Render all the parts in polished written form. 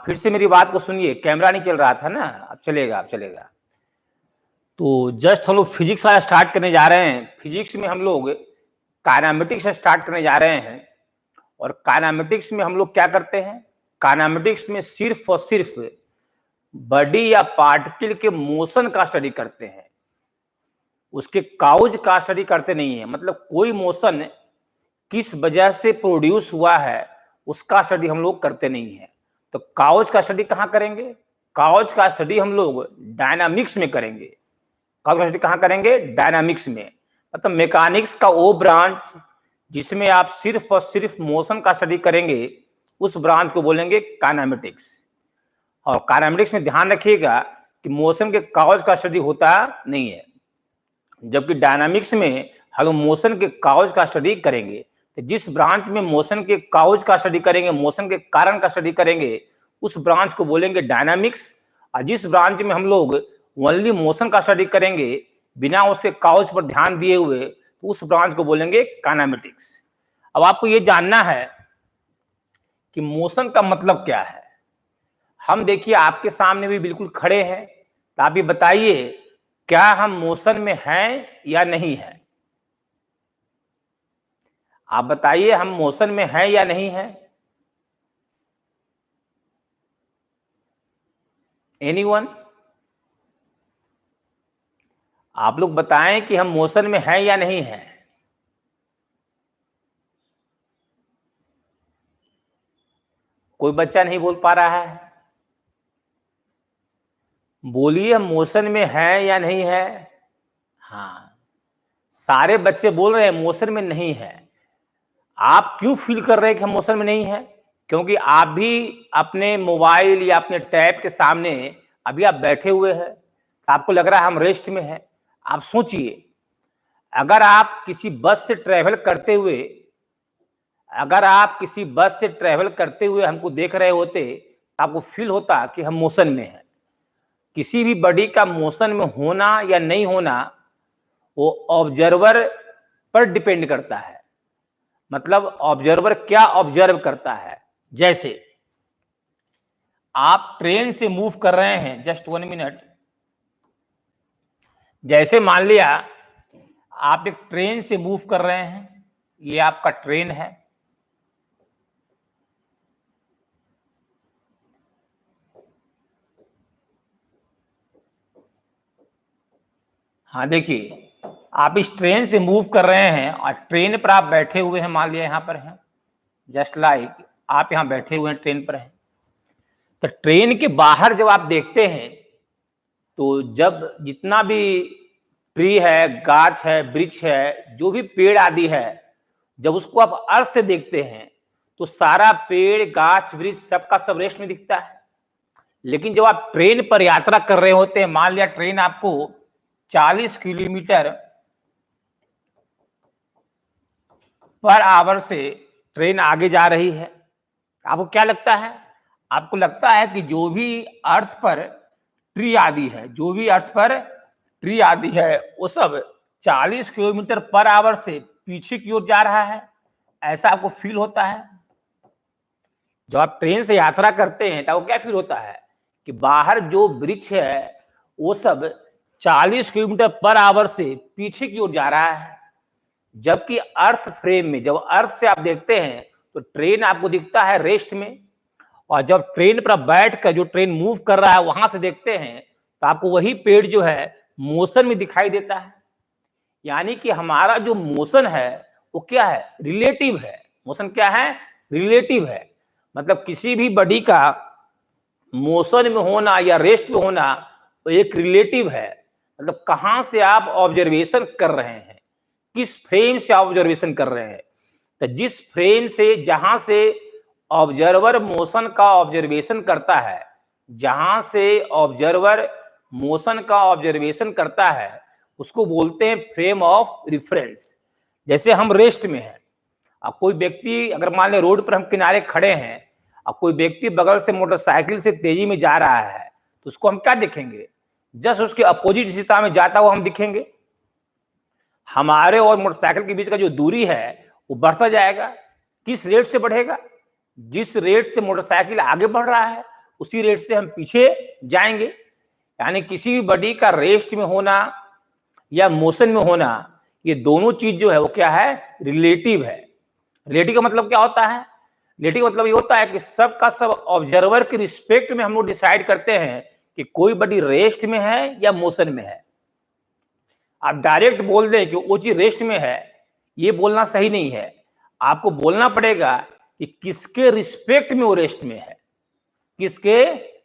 आप फिर से मेरी बात को सुनिए, कैमरा नहीं चल रहा था ना, अब चलेगा, अब चलेगा। तो जस्ट हम लोग फिजिक्स वाला स्टार्ट करने जा रहे हैं। फिजिक्स में हम लोग काइनेमेटिक्स से स्टार्ट करने जा रहे हैं। और काइनेमेटिक्स में हम लोग क्या करते हैं? काइनेमेटिक्स में सिर्फ और सिर्फ बॉडी या पार्टिकल के मोशन का स्टडी करते हैं, उसके काउज का स्टडी करते नहीं है। मतलब कोई मोशन किस वजह से प्रोड्यूस हुआ है उसका स्टडी हम लोग करते नहीं है। तो काउज का स्टडी कहाँ करेंगे? काउज का स्टडी हम लोग डायनामिक्स में करेंगे। काउज का स्टडी कहाँ करेंगे? डायनामिक्स में। मतलब मैकेनिक्स का वो ब्रांच जिसमें आप सिर्फ और सिर्फ मोशन का स्टडी करेंगे, उस ब्रांच को बोलेंगे काइनेमेटिक्स। और काइनेमेटिक्स में ध्यान रखिएगा कि मोशन के काउज का स्टडी होता नहीं है, जबकि डायनामिक्स में हम मोशन के काउज का स्टडी करेंगे। तो जिस ब्रांच में मोशन के काउज का स्टडी करेंगे, मोशन के कारण का स्टडी करेंगे, उस ब्रांच को बोलेंगे डायनामिक्स। और जिस ब्रांच में हम लोग ओनली मोशन का स्टडी करेंगे बिना उसके काउज पर ध्यान दिए हुए, तो उस ब्रांच को बोलेंगे काइनेमेटिक्स। अब आपको ये जानना है कि मोशन का मतलब क्या है। हम देखिए आपके सामने भी बिल्कुल खड़े हैं, तो आप ये बताइए क्या हम मोशन में हैं या नहीं है? आप बताइए हम मोशन में हैं या नहीं है? एनीवन? आप लोग बताएं कि हम मोशन में हैं या नहीं है? कोई बच्चा नहीं बोल पा रहा है। बोलिए हम मोशन में हैं या नहीं है? हाँ, सारे बच्चे बोल रहे हैं मोशन में नहीं है। आप क्यों फील कर रहे हैं कि हम मोशन में नहीं है? क्योंकि आप भी अपने मोबाइल या अपने टैब के सामने अभी आप बैठे हुए हैं, तो आपको लग रहा है हम रेस्ट में हैं। आप सोचिए, अगर आप किसी बस से ट्रैवल करते हुए हमको देख रहे होते, तो आपको फील होता कि हम मोशन में हैं। किसी भी बॉडी का मोशन में होना या नहीं होना वो ऑब्जर्वर पर डिपेंड करता है। मतलब ऑब्जर्वर क्या ऑब्जर्व करता है। जैसे आप ट्रेन से मूव कर रहे हैं, जस्ट 1 मिनट। जैसे मान लिया आप एक ट्रेन से मूव कर रहे हैं, ये आपका ट्रेन है। हाँ देखिए, आप इस ट्रेन से मूव कर रहे हैं और ट्रेन पर आप बैठे हुए हैं, मान लिया यहां पर हैं, जस्ट लाइक आप यहां बैठे हुए हैं, ट्रेन पर हैं। तो ट्रेन के बाहर जब आप देखते हैं, तो जब जितना भी ट्री है, गाछ है, वृक्ष है, जो भी पेड़ आदि है, जब उसको आप अर्थ से देखते हैं तो सारा पेड़, गाछ, वृक्ष सबका सब रेस्ट में दिखता है। लेकिन जब आप ट्रेन पर यात्रा कर रहे होते हैं, मान लिया ट्रेन आपको 40 किलोमीटर पर आवर से ट्रेन आगे जा रही है, आपको क्या लगता है? आपको लगता है कि जो भी अर्थ पर ट्री आदि है, वो सब 40 किलोमीटर पर आवर से पीछे की ओर जा रहा है, ऐसा आपको फील होता है? जब आप ट्रेन से यात्रा करते हैं तो आपको क्या फील होता है कि बाहर जो वृक्ष है वो सब 40 किलोमीटर पर आवर से पीछे की ओर जा रहा है, जबकि अर्थ फ्रेम में जब अर्थ से आप देखते हैं तो ट्रेन आपको दिखता है रेस्ट में। और जब ट्रेन पर बैठ कर जो ट्रेन मूव कर रहा है वहां से देखते हैं तो आपको वही पेड़ जो है मोशन में दिखाई देता है। यानी कि हमारा जो मोशन है वो क्या है? रिलेटिव है। मोशन क्या है? रिलेटिव है। मतलब किसी भी बॉडी का मोशन में होना या रेस्ट में होना तो एक रिलेटिव है। मतलब कहां से आप ऑब्जर्वेशन कर रहे हैं, किस फ्रेम से ऑब्जर्वेशन कर रहे हैं। तो जिस फ्रेम से, जहां से ऑब्जर्वर मोशन का ऑब्जर्वेशन करता है, जहां से ऑब्जर्वर मोशन का ऑब्जर्वेशन करता है उसको बोलते हैं फ्रेम ऑफ रिफरेंस। जैसे हम रेस्ट में हैं, अब कोई व्यक्ति, अगर मान लें रोड पर हम किनारे खड़े हैं, अब कोई व्यक्ति बगल से मोटरसाइकिल से तेजी में जा रहा है, तो उसको हम क्या देखेंगे? जस्ट उसके अपोजिट दिशा में जाता हुआ हम दिखेंगे। हमारे और मोटरसाइकिल के बीच का जो दूरी है वो बढ़ता जाएगा। किस रेट से बढ़ेगा? जिस रेट से मोटरसाइकिल आगे बढ़ रहा है उसी रेट से हम पीछे जाएंगे। यानी किसी भी बॉडी का रेस्ट में होना या मोशन में होना, ये दोनों चीज जो है वो क्या है, रिलेटिव है। रिलेटिव का मतलब क्या होता है, रिलेटिव मतलब ये होता है कि सब का सब ऑब्जर्वर के रिस्पेक्ट में हम लोग डिसाइड करते हैं कि कोई बॉडी रेस्ट में है या मोशन में है। आप डायरेक्ट बोल दें कि वो चीज रेस्ट में है, ये बोलना सही नहीं है। आपको बोलना पड़ेगा कि किसके रिस्पेक्ट में वो रेस्ट में है, किसके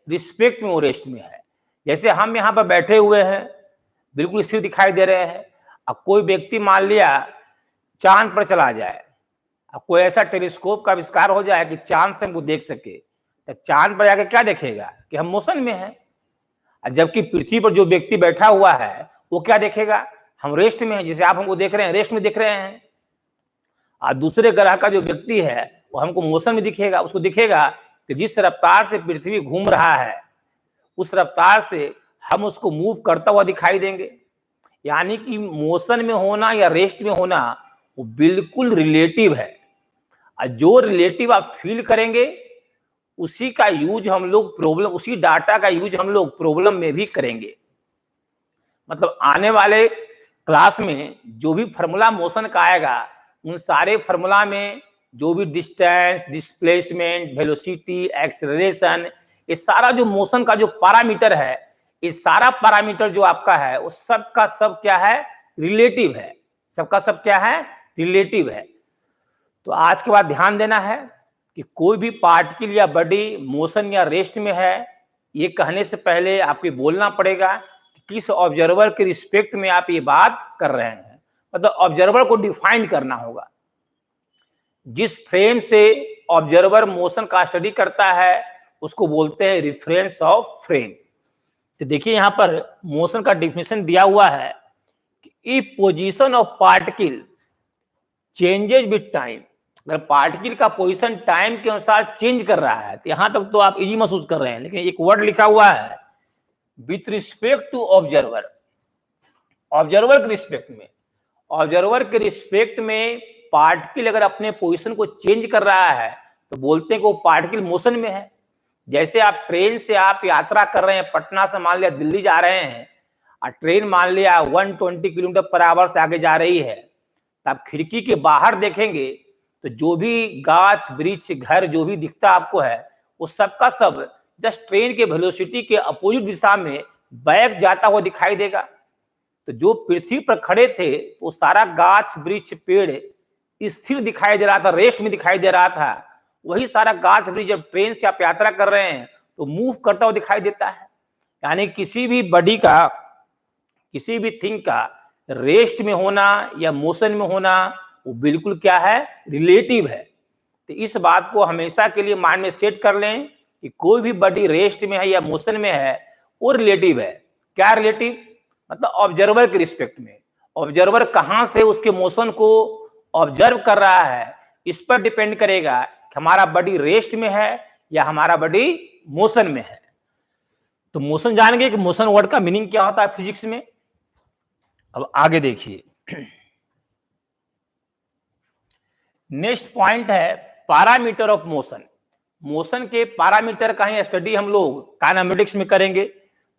रिस्पेक्ट में वो रेस्ट में है। जैसे हम यहाँ पर बैठे हुए हैं, बिल्कुल स्थिर दिखाई दे रहे हैं। अब कोई व्यक्ति मान लिया चांद पर चला जाए, अब कोई ऐसा टेलीस्कोप का आविष्कार हो जाए कि चांद से हमको देख सके, तो चांद पर जाकर क्या देखेगा कि हम मोशन में हैं। जबकि पृथ्वी पर जो व्यक्ति बैठा हुआ है वो क्या देखेगा, हम रेस्ट में हैं। जैसे आप हमको देख रहे हैं, रेस्ट में दिख रहे हैं। और दूसरे ग्रह का जो व्यक्ति है वो हमको मोशन में दिखेगा। उसको दिखेगा कि जिस रफ्तार से पृथ्वी घूम रहा है उस रफ्तार से हम उसको मूव करता हुआ दिखाई देंगे। यानी कि मोशन में होना या रेस्ट में होना वो बिल्कुल रिलेटिव है। और जो रिलेटिव आप फील करेंगे उसी का यूज हम लोग प्रॉब्लम, उसी डाटा का यूज हम लोग प्रॉब्लम में भी करेंगे। मतलब आने वाले क्लास में जो भी फार्मूला मोशन का आएगा उन सारे फार्मूला में जो भी डिस्टेंस, डिस्प्लेसमेंट, वेलोसिटी, एक्सेलरेशन, ये सारा जो मोशन का जो पैरामीटर है, ये सारा पैरामीटर जो आपका है वो सब का सब क्या है, रिलेटिव है। सबका सब क्या है, रिलेटिव है। तो आज के बाद ध्यान देना है कि कोई भी पार्टिकल या बॉडी मोशन या रेस्ट में है, ये कहने से पहले आपको बोलना पड़ेगा कि किस ऑब्जर्वर के रिस्पेक्ट में आप ये बात कर रहे हैं। मतलब ऑब्जर्वर को डिफाइन करना होगा। जिस फ्रेम से ऑब्जर्वर मोशन का स्टडी करता है उसको बोलते हैं रेफरेंस ऑफ फ्रेम। तो देखिए यहाँ पर मोशन का डिफिनेशन दिया हुआ है कि if position of particle changes with time, अगर पार्टिकल का पोजीशन टाइम के अनुसार चेंज कर रहा है, तो यहां तक तो आप इजी महसूस कर रहे हैं। लेकिन एक वर्ड लिखा हुआ है with respect to observer, observer के रिस्पेक्ट में, ऑब्जर्वर के रिस्पेक्ट में पार्टिकल अगर अपने पोजीशन को चेंज कर रहा है तो बोलते हैं कि वो पार्टिकल मोशन में है। जैसे आप ट्रेन से आप यात्रा कर रहे हैं, पटना से मान लिया दिल्ली जा रहे हैं और ट्रेन मान लिया 120 किलोमीटर पर आवर से आगे जा रही है, तो आप खिड़की के बाहर देखेंगे तो जो भी गाछ वृक्ष घर जो भी दिखता आपको है वो सबका सब जस्ट ट्रेन के वेलोसिटी के अपोजिट दिशा में बैक जाता हुआ दिखाई देगा। तो जो पृथ्वी पर खड़े थे वो सारा गाछ वृक्ष पेड़ स्थिर दिखाई दे रहा था, रेस्ट में दिखाई दे रहा था। वही सारा गाछ वृक्ष जब ट्रेन से आप यात्रा कर रहे हैं तो मूव करता हुआ दिखाई देता है। यानी किसी भी बॉडी का, किसी भी थिंग का रेस्ट में होना या मोशन में होना वो बिल्कुल क्या है, रिलेटिव है। तो इस बात को हमेशा के लिए माइंड में सेट कर लें कि कोई भी बॉडी रेस्ट में है या मोशन में है वो रिलेटिव है। क्या रिलेटिव, मतलब ऑब्जर्वर के रिस्पेक्ट में। ऑब्जर्वर कहां से उसके मोशन को ऑब्जर्व कर रहा है इस पर डिपेंड करेगा कि हमारा बॉडी रेस्ट में है या हमारा बॉडी मोशन में है। तो मोशन जानेंगे कि मोशन वर्ड का मीनिंग क्या होता है फिजिक्स में। अब आगे देखिए, नेक्स्ट पॉइंट है पैरामीटर ऑफ मोशन। मोशन के पैरामीटर का ही स्टडी हम लोग काइनेमेटिक्स में करेंगे।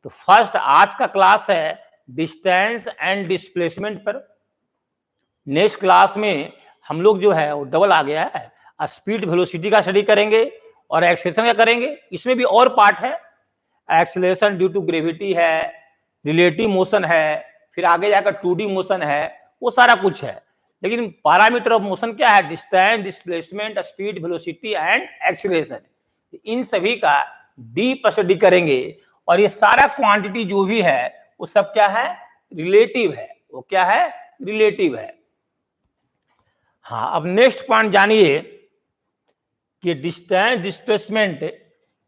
तो फर्स्ट आज का क्लास है डिस्टेंस एंड डिस्प्लेसमेंट पर। नेक्स्ट क्लास में हम लोग जो है वो डबल आ गया है, स्पीड वेलोसिटी का स्टडी करेंगे और एक्सेलरेशन का करेंगे। इसमें भी और पार्ट है, एक्सेलरेशन ड्यू टू ग्रेविटी है, रिलेटिव मोशन है, फिर आगे जाकर 2D मोशन है, वो सारा कुछ है। लेकिन पैरामीटर ऑफ मोशन क्या है, distance, displacement, speed, velocity and acceleration. इन सभी का डीप स्टडी करेंगे और ये सारा क्वांटिटी जो भी है वो सब क्या है, रिलेटिव है। वो क्या है, रिलेटिव है। हाँ, अब नेक्स्ट पॉइंट जानिए कि डिस्टेंस डिस्प्लेसमेंट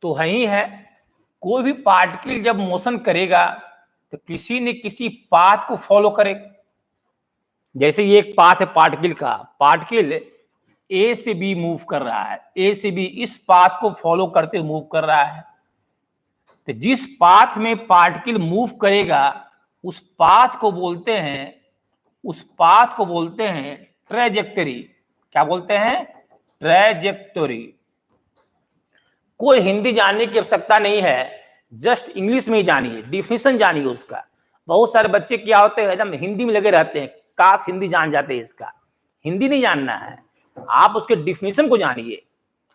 तो ही है। कोई भी पार्टिकल जब मोशन करेगा तो किसी न किसी पाथ को फॉलो करेगा। जैसे ये एक पाथ है पार्टिकल का, पार्टिकल ए से बी मूव कर रहा है, ए से बी इस पाथ को फॉलो करते हुए मूव कर रहा है। तो जिस पाथ में पार्टिकल मूव करेगा उस पाथ को बोलते हैं, उस पाथ को बोलते हैं ट्रैजेक्टरी। क्या बोलते हैं, ट्रैजेक्टरी। कोई हिंदी जानने की आवश्यकता नहीं है, जस्ट इंग्लिश में ही जानिए, डिफिनेशन जानिए उसका। बहुत सारे बच्चे क्या होते हैं, एकदम हिंदी में लगे रहते हैं, काश हिंदी जान जाते हैं इसका। हिंदी नहीं जानना है, आप उसके डिफिनेशन को जानिए।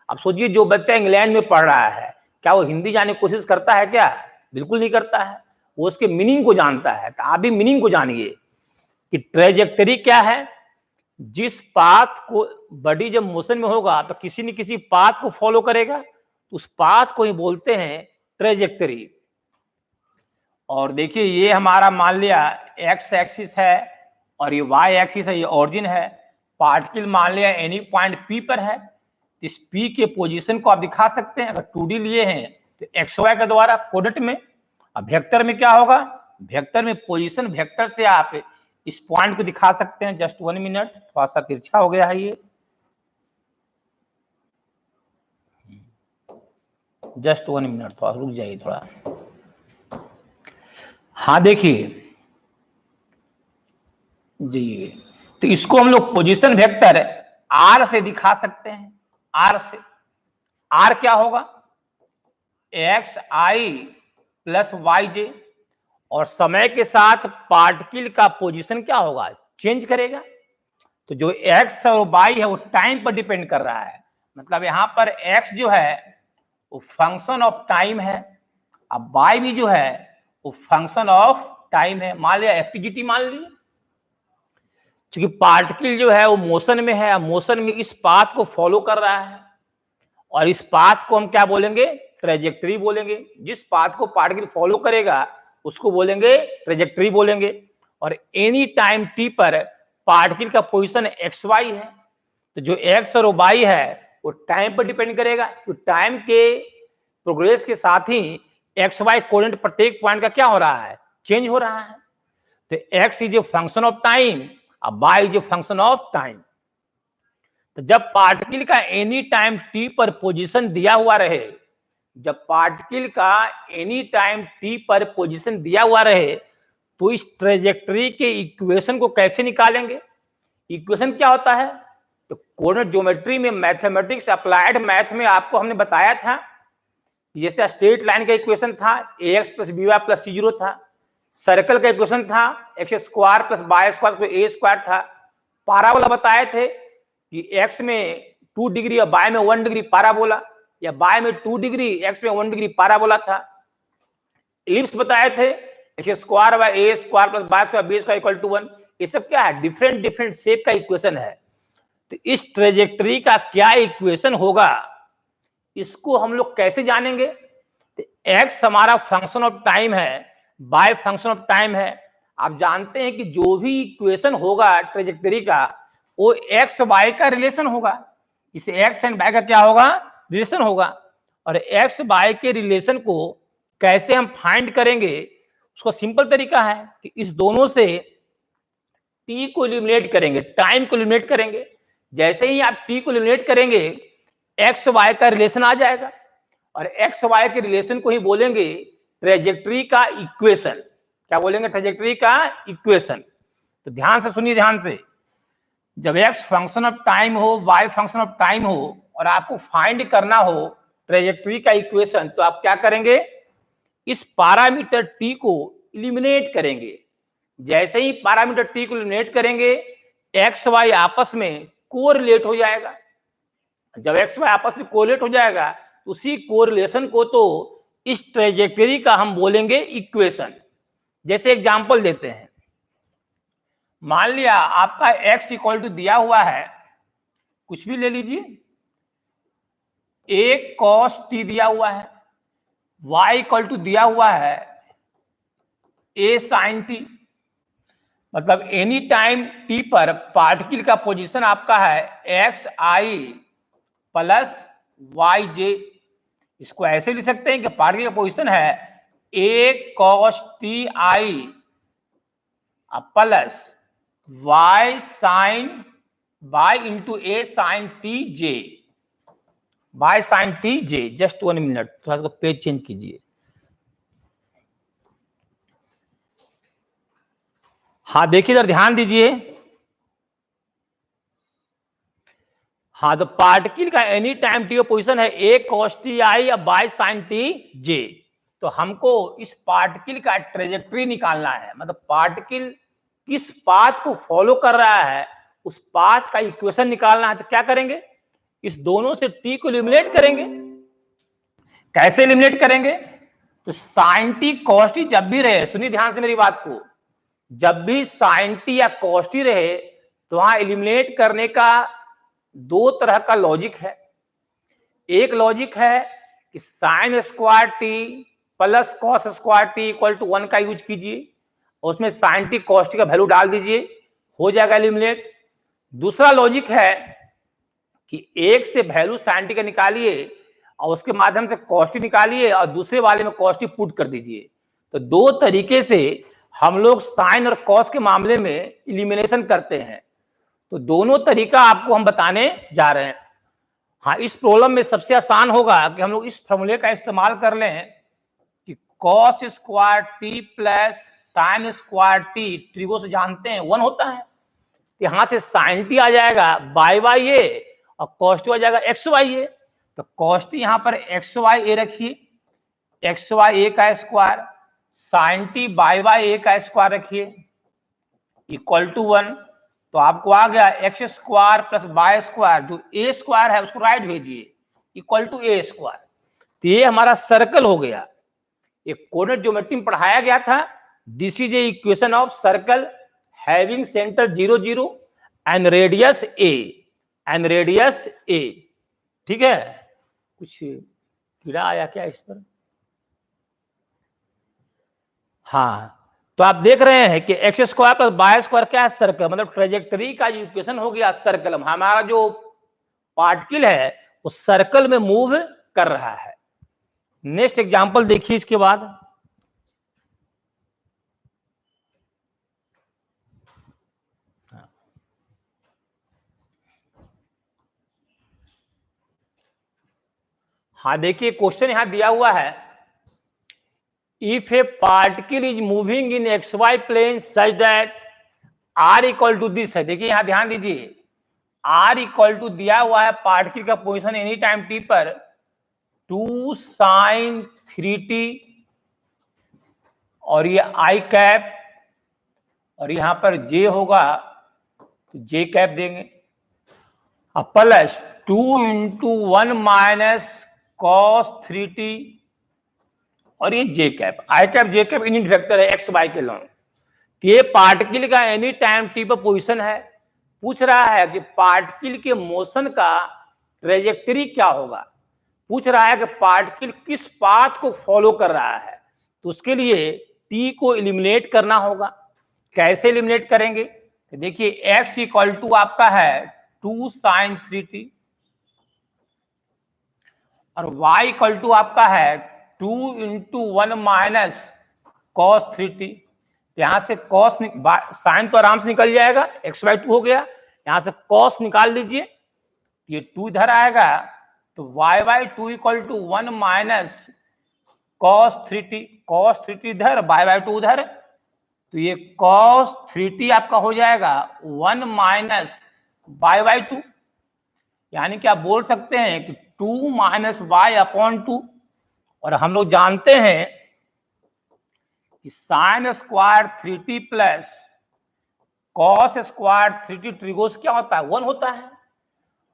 अब सोचिए जो बच्चा इंग्लैंड में पढ़ रहा है, क्या वो हिंदी जानने की कोशिश करता है क्या? बिल्कुल नहीं करता है, वो उसके मीनिंग को जानता है। तो आप भी मीनिंग को जानिए कि ट्रेजेक्टरी क्या है। जिस पाथ को बॉडी जब मोशन में होगा तो किसी न किसी पाथ को फॉलो करेगा, उस पाथ को ही बोलते हैं ट्रेजेक्टरी। और देखिए ये हमारा मान लिया एक्स एक्सिस है और ये वाई एक्सिस है, ये ऑरिजिन है। पार्टिकल मान लिया एनी पॉइंट पी पर है, इस पी के पोजीशन को आप दिखा सकते हैं। अगर 2D लिए हैं तो एक्स वाई के द्वारा कोऑर्डिनेट में। अब वेक्टर में क्या होगा, वेक्टर में पोजीशन वेक्टर से आप इस पॉइंट को दिखा सकते हैं। जस्ट 1 मिनट, थोड़ा सा तिरछा हो गया है ये, जस्ट 1 मिनट, थोड़ा रुक जाइए थोड़ा। हाँ देखिए जी, तो इसको हम लोग पोजीशन वेक्टर आर से दिखा सकते हैं। आर से, आर क्या होगा, एक्स आई प्लस वाई जे, और समय के साथ पार्टिकल का पोजीशन क्या होगा, चेंज करेगा। तो जो एक्स और वाई है वो टाइम पर डिपेंड कर रहा है। मतलब यहां पर एक्स जो है वो फंक्शन ऑफ टाइम है, अब वाई भी जो है वो फंक्शन ऑफ टाइम है। मान लिया एफटीजीटी मान लिया, क्योंकि पार्टिकल जो है वो मोशन में है, मोशन में इस पाथ को फॉलो कर रहा है, और इस पाथ को हम क्या बोलेंगे, ट्रेजेक्टरी बोलेंगे। जिस पाथ को पार्टिकल फॉलो करेगा उसको बोलेंगे ट्रेजेक्टरी बोलेंगे। और एनी टाइम टी पर पार्टिकल का पोजीशन एक्स वाई है, तो जो एक्स और वाई है वो टाइम पर डिपेंड करेगा। तो टाइम के प्रोग्रेस के साथ ही एक्स वाई कोऑर्डिनेट प्रत्येक पॉइंट का क्या हो रहा है, चेंज हो रहा है। तो X is a function of time, अब Y is a function of time. तो जब पार्टिकल का एनी टाइम टी पर पोजीशन दिया हुआ रहे, जब पार्टिकल का एनी टाइम टी पर पोजीशन दिया हुआ रहे, तो इस ट्रेजेक्टरी के इक्वेशन को कैसे निकालेंगे। इक्वेशन क्या होता है, तो कोऑर्डिनेट ज्योमेट्री में, मैथमेटिक्स अप्लाइड मैथ में आपको हमने बताया था, जैसे स्ट्रेट लाइन का इक्वेशन था ax plus B Y plus C zero था, सर्कल का इक्वेशन था X square plus Y square plus A square था। पाराबोला बताए थे कि x में 2 डिग्री और y में 1 डिग्री पाराबोला, या y में 2 डिग्री x में 1 डिग्री पाराबोला था। इलिप्स बताए थे x square by a square plus Y square b square equal to 1। ये सब क्या है, डिफरेंट डिफरेंट शेप का इक्वेशन है। तो इस ट्रेजेक्टरी का क्या इक्वेशन होगा, इसको हम लोग कैसे जानेंगे। तो एक्स हमारा फंक्शन ऑफ टाइम है, वाई फंक्शन ऑफ टाइम है। आप जानते हैं कि जो भी इक्वेशन होगा ट्रेजेक्टरी का, वो एक्स वाई का रिलेशन होगा। इसे एक्स एंड वाई का क्या होगा, रिलेशन होगा। और एक्स वाई के रिलेशन को कैसे हम फाइंड करेंगे, उसका सिंपल तरीका है कि इस दोनों से टी को एलिमिनेट करेंगे, टाइम को एलिमिनेट करेंगे। जैसे ही आप टी को एलिमिनेट करेंगे, एक्स वाई का रिलेशन आ जाएगा, और एक्स वाई के रिलेशन को ही बोलेंगे ट्रेजेक्टरी का इक्वेशन। क्या बोलेंगे, ट्रेजेक्टरी का इक्वेशन। तो ध्यान से सुनिए, ध्यान से, जब एक्स फंक्शन ऑफ टाइम हो, वाई फंक्शन ऑफ टाइम हो, और आपको फाइंड करना हो ट्रेजेक्टरी का इक्वेशन, तो आप क्या करेंगे, इस पैरामीटर टी को एलिमिनेट करेंगे। जैसे ही पैरामीटर टी को एलिमिनेट करेंगे, एक्स वाई आपस में कोरिलेट हो जाएगा। जब एक्स वाई आपस में कोरिलेट हो जाएगा, उसी कोरिलेशन को तो इस ट्रेजेक्टरी का हम बोलेंगे इक्वेशन। जैसे एग्जांपल देते हैं, मान लिया आपका x इक्वल टू दिया हुआ है, कुछ भी ले लीजिए, a cos t दिया हुआ है, y इक्वल टू दिया हुआ है a sin t। मतलब एनी टाइम t पर पार्टिकल का पोजीशन आपका है एक्स आई प्लस वाई जे। इसको ऐसे लिख सकते हैं कि पार्टिकल का पोजीशन है a cos t i plus y sin y into a sin t j, y sin t j। Just 1 minute, थोड़ा सा पेज चेंज कीजिए। हाँ देखिए, इधर ध्यान दीजिए। हाँ, तो पार्टिकल का एनी टाइम टी पोजीशन है a cos t i by sin t j। तो हमको इस पार्टिकल का ट्रेजेक्टरी निकालना है, मतलब पार्टिकल किस पाथ को फॉलो कर रहा है उस पाथ का इक्वेशन निकालना है। तो क्या करेंगे, इस दोनों से t को एलिमिनेट करेंगे। कैसे एलिमिनेट करेंगे, तो sin t cos t जब भी रहे, सुनिए ध्यान से मेरी बात को, जब भी sin t या cos t रहे तो वहां एलिमिनेट करने का दो तरह का लॉजिक है। एक लॉजिक है कि sine square t plus cos square t equal to 1 का यूज कीजिए, उसमें साइन टी कॉस टी का वैल्यू डाल दीजिए, हो जाएगा एलिमिनेट। दूसरा लॉजिक है कि एक से वैल्यू साइन टी का निकालिए और उसके माध्यम से कॉस टी निकालिए और दूसरे वाले में कॉस टी पुट कर दीजिए। तो दो तरीके से हम लोग साइन और कॉस के मामले में इलिमिनेशन करते हैं। तो दोनों तरीका आपको हम बताने जा रहे हैं। हाँ, इस प्रॉब्लम में सबसे आसान होगा कि हम लोग इस फॉर्मूले का इस्तेमाल कर लें कि cos square t plus sign square T, trigo से जानते हैं 1 होता है, तो यहां से साइन टी आ जाएगा बाई बाई ए और कॉस टी आ जाएगा एक्स वाई ए। तो कॉस टी यहां पर एक्स वाई ए रखिए, एक्स वाई ए का square, sine T by by A का स्क्वायर रखिए इक्वल टू 1। तो आपको आ गया x square plus Y square, जो ए स्क्वायर है उसको राइट भेजिए इक्वल टू ए स्क्वायर। तो ये हमारा सर्कल हो गया। एक कोऑर्डिनेट ज्योमेट्री में पढ़ाया गया था, this is a equation of circle having centre 0 0 and radius A, and radius A. ठीक है, कुछ कीड़ा आया क्या इस पर? हाँ, तो आप देख रहे हैं कि x square plus Y square क्या है, सर्कल, मतलब ट्रेजेक्टरी का जो इक्वेशन हो गया सर्कल। हमारा जो पार्टिकल है वो सर्कल में मूव कर रहा है। नेक्स्ट एग्जांपल देखिए इसके बाद। हाँ देखिए, क्वेश्चन यहां दिया हुआ है, if a particle is moving in x y plane such that r equal to this है। देखिए यहां ध्यान दीजिए, आर इक्वल टू दिया हुआ है पार्टिकल का पोजीशन एनी टाइम टी पर 2 साइन 3t, और ये आई कैप, और यहां पर जे होगा तो जे कैप देंगे, अब plus 2 into 1 minus cos 3t, और ये जे कैप, आई कैप जे कैप यूनिट वेक्टर है एक्स वाई के लॉन्ग। ये पार्टिकल का एनी टाइम टी पर पोजीशन है। पूछ रहा है कि पार्टिकल के मोशन का ट्रेजेक्टरी क्या होगा, पूछ रहा है कि पार्टिकल किस पाथ को फॉलो कर रहा है। तो उसके लिए टी को एलिमिनेट करना होगा। कैसे एलिमिनेट करेंगे, तो देखिए एक्स इक्वल टू आपका है 2 साइन 3t और y इक्वल टू आपका है 2 इंटू 1 माइनस कॉस 3t। यहां से कॉस साइन तो आराम से निकल जाएगा, एक्स बाई 2 हो गया, यहां से कॉस निकाल लीजिए, ये 2 इधर आएगा, तो y by 2 equal to 1 minus cos 3t, cos 3t इधर, y बाई 2 उधर, तो ये कॉस 3t आपका हो जाएगा 1 माइनस y बाई 2, यानी कि आप बोल सकते हैं कि 2 माइनस वाई अपॉन 2। और हम लोग जानते हैं कि sine square 3t plus cos square 3t ट्रिगोस क्या होता है, 1 होता है।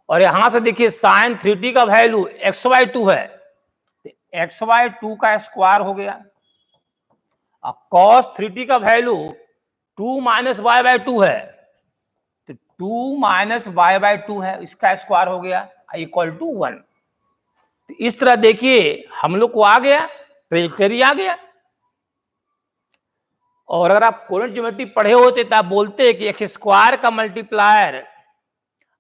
और यहां से देखिए साइन 3t का वैल्यू एक्स वाई 2 है, तो एक्स वाई 2 का स्क्वायर हो गया, और कॉस 3t का वैल्यू 2 माइनस वाई बाई 2 है, तो 2 माइनस वाई बाई 2 है, इसका स्क्वायर हो गया इक्वल टू 1। तो इस तरह देखिए हम लोग को आ गया, ट्रेजेक्टरी आ गया। और अगर आप कोऑर्डिनेट ज्योमेट्री पढ़े होते तो आप बोलते हैं कि एक्स स्क्वायर का मल्टीप्लायर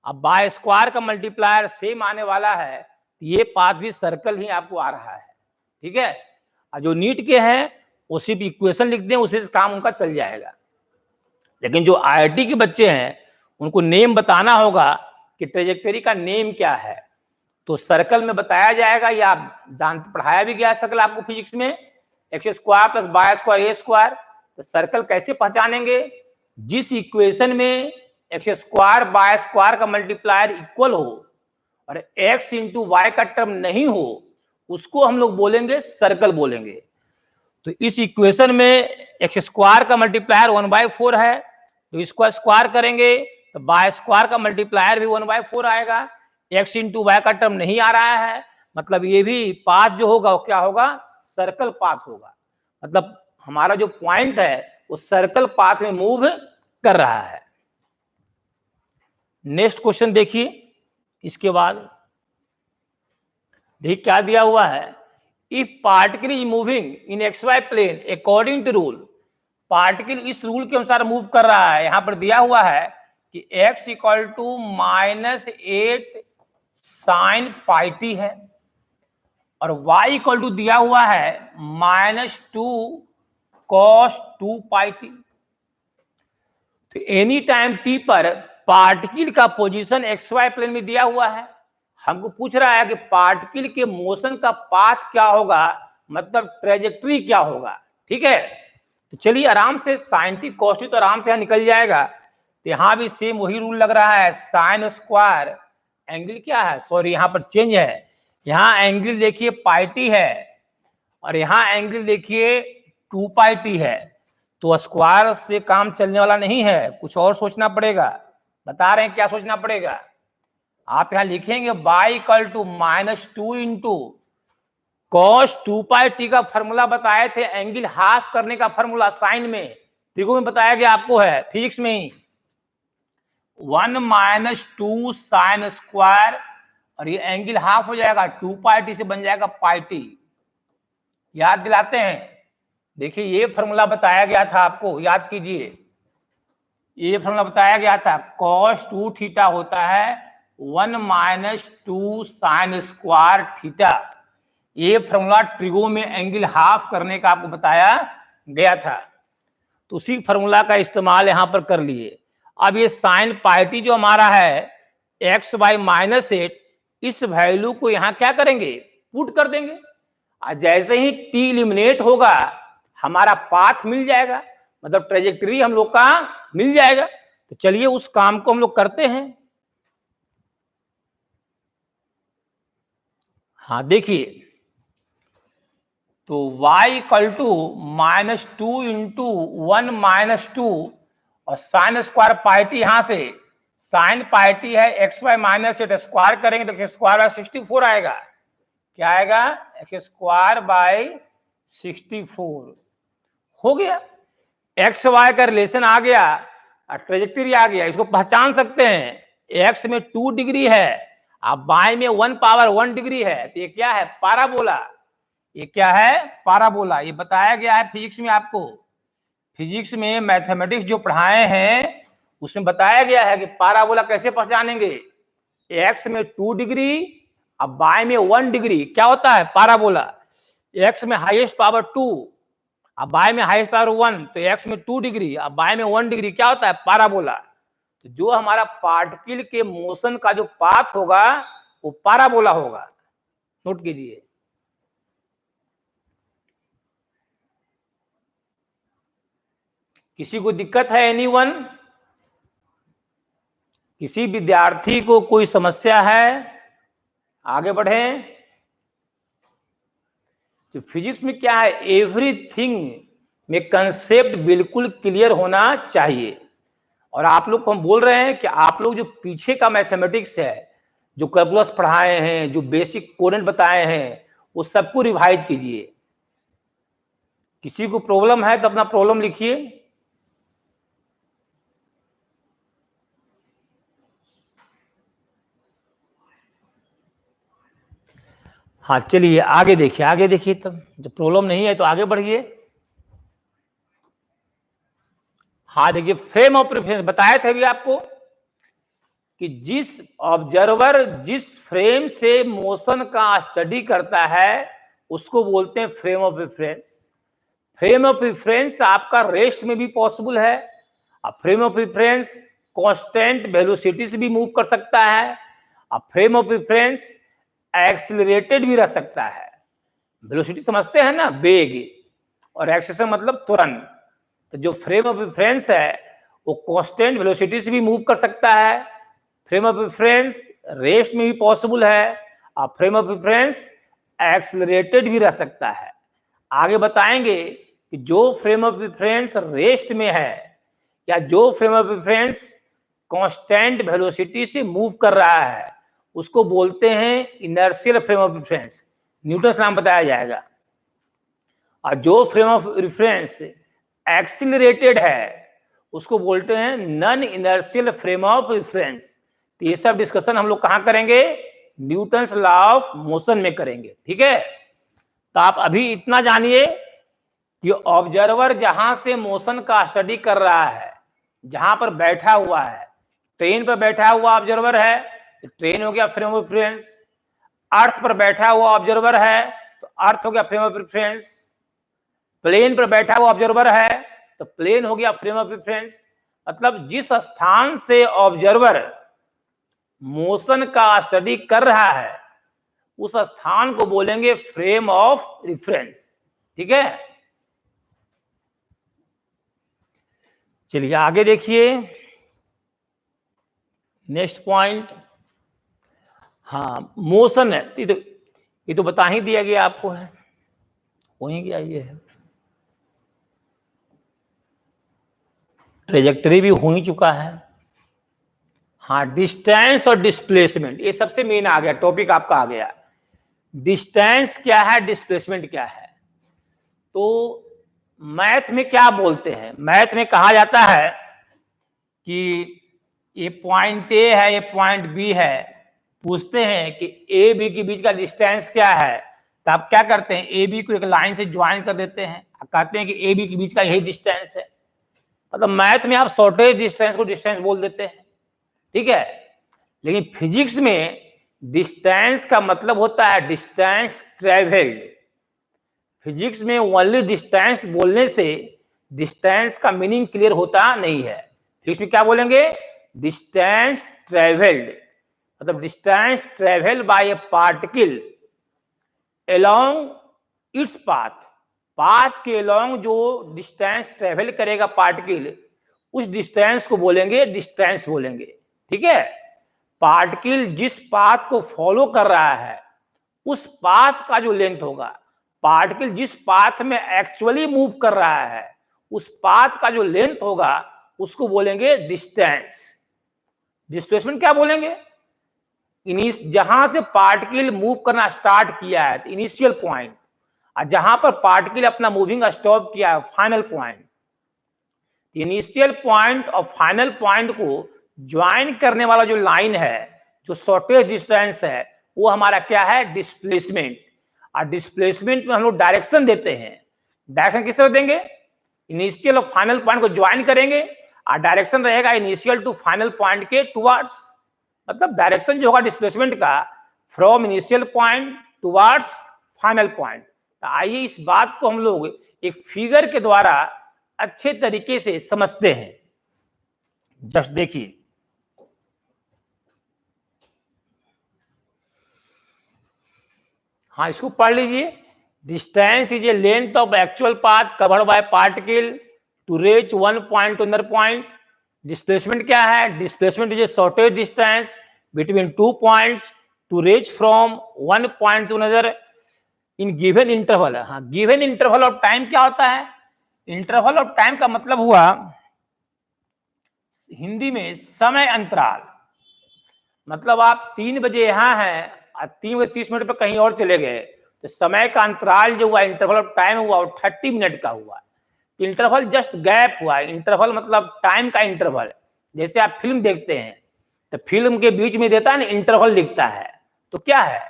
अब वाई स्क्वायर का मल्टीप्लायर सेम आने वाला है, तो ये पाथ भी सर्कल ही आपको आ रहा है। ठीक है, और जो नीट के हैं वो सिर्फ इक्वेशन लिख दें, उसी से काम उनका चल जाएगा। लेकिन जो आईआईटी के बच्चे हैं उनको नेम बताना होगा कि ट्रेजेक्टरी का नेम क्या है। तो सर्कल में बताया जाएगा, या आप जानते, पढ़ाया भी गया सर्कल आपको फिजिक्स में, X square plus Y square A square. तो सर्कल कैसे पहचानेंगे, जिस इक्वेशन में एक्स स्क्वायर वाई स्क्वायर का मल्टीप्लायर इक्वल हो और x इंटू वाई का टर्म नहीं हो उसको हम लोग बोलेंगे सर्कल बोलेंगे। तो इस इक्वेशन में एक्स स्क्वायर का मल्टीप्लायर 1/4 है, तो इसको स्क्वायर करेंगे तो बाय स्क्वायर का मल्टीप्लायर भी 1/4 आएगा। एक्स इंटू वाई का टर्म नहीं आ रहा है, मतलब ये भी पाथ जो होगा वो क्या होगा, सर्कल पाथ होगा। मतलब हमारा जो पॉइंट है वो सर्कल पाथ में मूव कर रहा है। नेक्स्ट क्वेश्चन देखिए, इसके बाद देखिए क्या दिया हुआ है, if particle is moving in x y plane according to rule, particle इस रूल के अनुसार मूव कर रहा है। यहां पर दिया हुआ है कि x equal to -8 sine pi t है और y इक्वल टू दिया हुआ है -2 cos 2 पाई टी। तो एनी टाइम t पर पार्टिकल का पोजीशन एक्स वाई प्लेन में दिया हुआ है। हमको पूछ रहा है कि पार्टिकल के मोशन का पाथ क्या होगा, मतलब ट्रेजेक्ट्री क्या होगा। ठीक है, तो चलिए आराम से साइन टी कॉस टी तो आराम से यहाँ निकल जाएगा। तो यहाँ भी सेम वही रूल लग रहा है, साइन स्क्वायर एंगल क्या है, सॉरी यहाँ पर चेंज है, यहाँ एंगल देखिए पाई टी है और यहाँ एंगल देखिए 2 पाई टी है। तो स्क्वायर से काम चलने वाला नहीं है, कुछ और सोचना पड़ेगा। बता रहे हैं क्या सोचना पड़ेगा, आप यहां लिखेंगे by equal to -2 into cos 2 pi t का फॉर्मूला बताए थे, एंगल हाफ करने का फॉर्मूला साइन में त्रिकोण में बताया गया आपको है फिजिक्स में ही, 1 - 2 साइन स्क्वायर और ये एंगल हाफ हो जाएगा 2 पाई टी से बन जाएगा पाई टी। याद दिलाते हैं, देखिए ये फॉर्मूला बताया गया था आपको, याद कीजिए ये फॉर्मूला बताया गया था, cos 2 थीटा होता है 1 - 2 साइन स्क्वायर थीटा। ये फॉर्मूला ट्रिगो में एंगल हाफ करने का आपको बताया गया था, तो उसी फॉर्मूला का इस्तेमाल यहां पर कर लिए। अब ये साइन पाई टी जो हमारा है x/-8, इस वैल्यू को यहां क्या करेंगे, पुट कर देंगे। जैसे ही t एलिमिनेट होगा हमारा पाथ मिल जाएगा, मतलब ट्रेजेक्टरी हम लोग का मिल जाएगा। तो चलिए उस काम को हम लोग करते हैं। हाँ देखिए, तो y इक्वल टू -2 इंटू 1 - 2 और साइन स्क्वायर पाई टी, यहां से साइन पाई टी है x/-8, स्क्वायर करेंगे तो x² / 64 आएगा। क्या आएगा, x² / 64 हो गया। एक्स वाई का रिलेशन आ गया और ट्रेजेक्टरी आ गया, इसको पहचान सकते हैं। एक्स में 2 डिग्री है, अब बाएं में 1 डिग्री है, तो ये क्या है, पाराबोला। ये क्या है, पाराबोला। ये बताया गया है फिजिक्स में आपको, फिजिक्स में मैथमेटिक्स जो पढ़ाए हैं उसमें बताया गया है कि पाराबोला कैसे पहचानेंगे। एक्स में 2 डिग्री अब बाएं में 1 डिग्री, क्या होता है, पाराबोला। एक्स में हाईएस्ट पावर 2 अब बाएं में हाईएस्ट पावर 1, तो एक्स में 2 डिग्री अब बाएं में 1 डिग्री, क्या होता है, पाराबोला। तो जो हमारा पार्टिकल के मोशन का जो पाथ होगा वो पाराबोला होगा, नोट कीजिए। किसी को दिक्कत है, एनीवन, किसी विद्यार्थी को कोई समस्या है, आगे बढ़ें। तो फिजिक्स में क्या है, एवरीथिंग में कंसेप्ट बिल्कुल क्लियर होना चाहिए। और आप लोग को हम बोल रहे हैं कि आप लोग जो पीछे का मैथमेटिक्स है, जो कैलकुलस पढ़ाए हैं, जो बेसिक कोऑर्डिनेट बताए हैं, वो सबको रिवाइज कीजिए। किसी को प्रॉब्लम है तो अपना प्रॉब्लम लिखिए। हाँ चलिए आगे देखिए, आगे देखिए, तब जब प्रॉब्लम नहीं है तो आगे बढ़िए। हाँ देखिए, फ्रेम ऑफ रेफरेंस बताए थे अभी आपको कि जिस ऑब्जर्वर जिस फ्रेम से मोशन का स्टडी करता है उसको बोलते हैं frame of reference. Frame of reference आपका रेस्ट में भी पॉसिबल है। अब frame of reference constant velocity से भी मूव कर सकता है। अब फ्रेम ऑफ रेफरेंस एक्सिलरेटेड भी रह सकता है। वेलोसिटी समझते हैं ना, वेग, और एक्सेलेरेशन मतलब तुरंत। तो जो फ्रेम ऑफ रेफरेंस है वो कांस्टेंट वेलोसिटी से भी मूव कर सकता है फ्रेम ऑफ रेफरेंस रेस्ट में भी पॉसिबल है और फ्रेम ऑफ रेफरेंस एक्सेलरेटेड भी रह सकता है। आगे बताएंगे कि जो फ्रेम ऑफ रेफरेंस रेस्ट में है या जो frame of reference constant velocity से मूव कर रहा है उसको बोलते हैं inertial frame of reference, Newton नाम बताया जाएगा। और जो फ्रेम ऑफ रेफरेंस एक्सिलरेटेड है उसको बोलते हैं non inertial frame of reference. तो ये सब डिस्कशन हम लोग कहां करेंगे, न्यूटन्स लॉ ऑफ मोशन में करेंगे। ठीक है, तो आप अभी इतना जानिए कि ऑब्जर्वर जहां से मोशन का स्टडी कर रहा है, जहां पर बैठा हुआ है, ट्रेन पर बैठा हुआ ऑब्जर्वर है तो ट्रेन हो गया फ्रेम ऑफ रेफरेंस, अर्थ पर बैठा हुआ ऑब्जर्वर है तो अर्थ हो गया फ्रेम ऑफ रेफरेंस, प्लेन पर बैठा हुआ ऑब्जर्वर है तो प्लेन हो गया फ्रेम ऑफ रेफरेंस। मतलब जिस स्थान से ऑब्जर्वर मोशन का स्टडी कर रहा है उस स्थान को बोलेंगे फ्रेम ऑफ रेफरेंस। ठीक है, चलिए आगे देखिए नेक्स्ट पॉइंट। हाँ, मोशन है, ये तो बता ही दिया गया आपको, है हो ही गया, ये है ट्रेजेक्टरी भी हो ही चुका है। हाँ, डिस्टेंस और डिस्प्लेसमेंट ये सबसे मेन आ गया, टॉपिक आपका आ गया। डिस्टेंस क्या है, डिस्प्लेसमेंट क्या है। तो मैथ में क्या बोलते हैं, मैथ में कहा जाता है कि ये पॉइंट ए है, ये पॉइंट बी है, पूछते हैं कि ए बी के बीच का डिस्टेंस क्या है, तो आप क्या करते हैं, ए बी को एक लाइन से ज्वाइन कर देते हैं, कहते हैं कि ए बी के बीच का यही डिस्टेंस है। मतलब मैथ में आप शॉर्टेज डिस्टेंस को डिस्टेंस बोल देते हैं। ठीक है, लेकिन फिजिक्स में डिस्टेंस का मतलब होता है डिस्टेंस ट्रेवल्ड। फिजिक्स में ओनली डिस्टेंस बोलने से डिस्टेंस का मीनिंग क्लियर होता नहीं है। फिजिक्स में क्या बोलेंगे, डिस्टेंस ट्रेवल्ड, मतलब distance travelled by A particle along its path, path के अलोंग जो डिस्टेंस ट्रेवल करेगा पार्टिकल उस डिस्टेंस को बोलेंगे डिस्टेंस बोलेंगे। ठीक है, पार्टिकल जिस पाथ को फॉलो कर रहा है उस पाथ का जो लेंथ होगा, पार्टिकल जिस पाथ में एक्चुअली मूव कर रहा है उस पाथ का जो लेंथ होगा उसको बोलेंगे डिस्टेंस। डिस्प्लेसमेंट क्या बोलेंगे, जहां से पार्टिकल मूव करना स्टार्ट किया है इनिशियल पॉइंट, और जहां पर पार्टिकल अपना मूविंग स्टॉप किया है फाइनल पॉइंट, इनिशियल पॉइंट और फाइनल पॉइंट को ज्वाइन करने वाला जो लाइन है, जो शॉर्टेस्ट डिस्टेंस है, वो हमारा क्या है, डिस्प्लेसमेंट। और डिस्प्लेसमेंट में हम लोग डायरेक्शन देते हैं। डायरेक्शन किस तरह देंगे, इनिशियल और फाइनल पॉइंट को ज्वाइन करेंगे और डायरेक्शन रहेगा इनिशियल टू फाइनल पॉइंट के टुवर्ड्स। मतलब डायरेक्शन जो होगा डिस्प्लेसमेंट का from initial point towards final point. तो आइए इस बात को हम लोग एक फिगर के द्वारा अच्छे तरीके से समझते हैं। जस्ट देखिए, हाँ इसको पढ़ लीजिए। Distance is a length of actual path covered by particle to reach one point to another point. Displacement क्या है, displacement is a shortage distance between two points to reach from one point to another in given interval. हाँ, given interval of time क्या होता है, interval of time का मतलब हुआ हिंदी में समय अंतराल। मतलब आप 3 बजे यहां हैं और 3:30 पर कहीं और चले गए तो समय का अंतराल जो हुआ, इंटरवल ऑफ टाइम हुआ, वो 30 मिनट का हुआ। इंटरवल जस्ट गैप हुआ, इंटरवल मतलब टाइम का इंटरवल। जैसे आप फिल्म देखते हैं तो फिल्म के बीच में देता है ना, इंटरवल लिखता है। तो क्या है,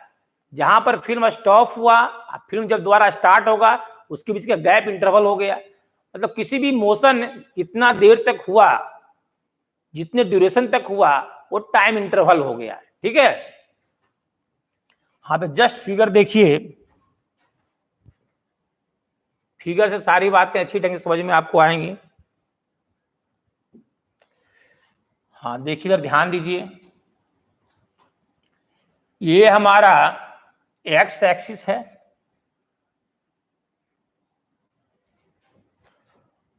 जहां पर फिल्म स्टॉप हुआ, फिल्म जब दोबारा स्टार्ट होगा उसके बीच का गैप इंटरवल हो गया। मतलब किसी भी मोशन कितना देर तक हुआ, जितने ड्यूरेशन तक हुआ, वो टाइम इंटरवल हो गया। ठीक है, हाँ तो जस्ट फिगर देखिए, फिगर से सारी बातें अच्छी ढंग से समझ में आपको आएंगी। हाँ देखिए, इधर ध्यान दीजिए, ये हमारा एक्स एक्सिस है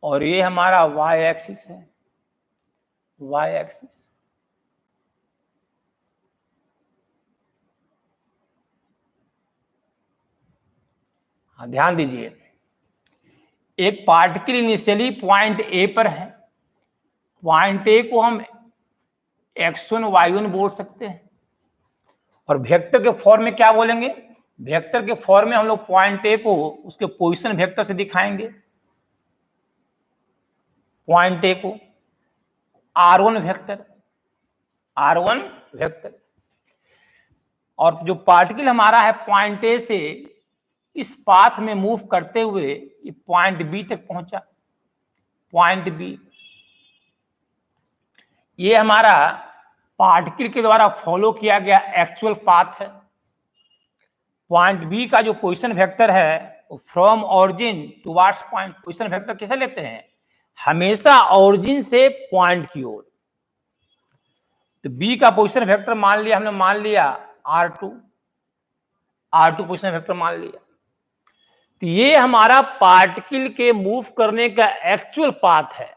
और ये हमारा वाई एक्सिस है, वाई एक्सिस। हाँ, ध्यान दीजिए, एक पार्टिकल इनिशियली पॉइंट ए पर है, पॉइंट ए को हम x1 y1 बोल सकते हैं, और वेक्टर के फॉर्म में क्या बोलेंगे, वेक्टर के फॉर्म में हम लोग पॉइंट ए को उसके पोजीशन वेक्टर से दिखाएंगे, पॉइंट ए को r1 वेक्टर, r1 वेक्टर, और जो पार्टिकल हमारा है पॉइंट ए से इस पाथ में मूव करते हुए ये पॉइंट बी तक पहुंचा, पॉइंट बी, ये हमारा पार्टिकल के द्वारा फॉलो किया गया एक्चुअल पाथ है। पॉइंट बी का जो पोजीशन वेक्टर है वो from origin towards point, position vector कैसे लेते हैं, हमेशा ऑरिजिन से पॉइंट की ओर। तो बी का पोजीशन वेक्टर मान लिया हमने, मान लिया r2 पोजीशन वेक्टर मान लिया। तो ये हमारा पार्टिकल के मूव करने का एक्चुअल पाथ है।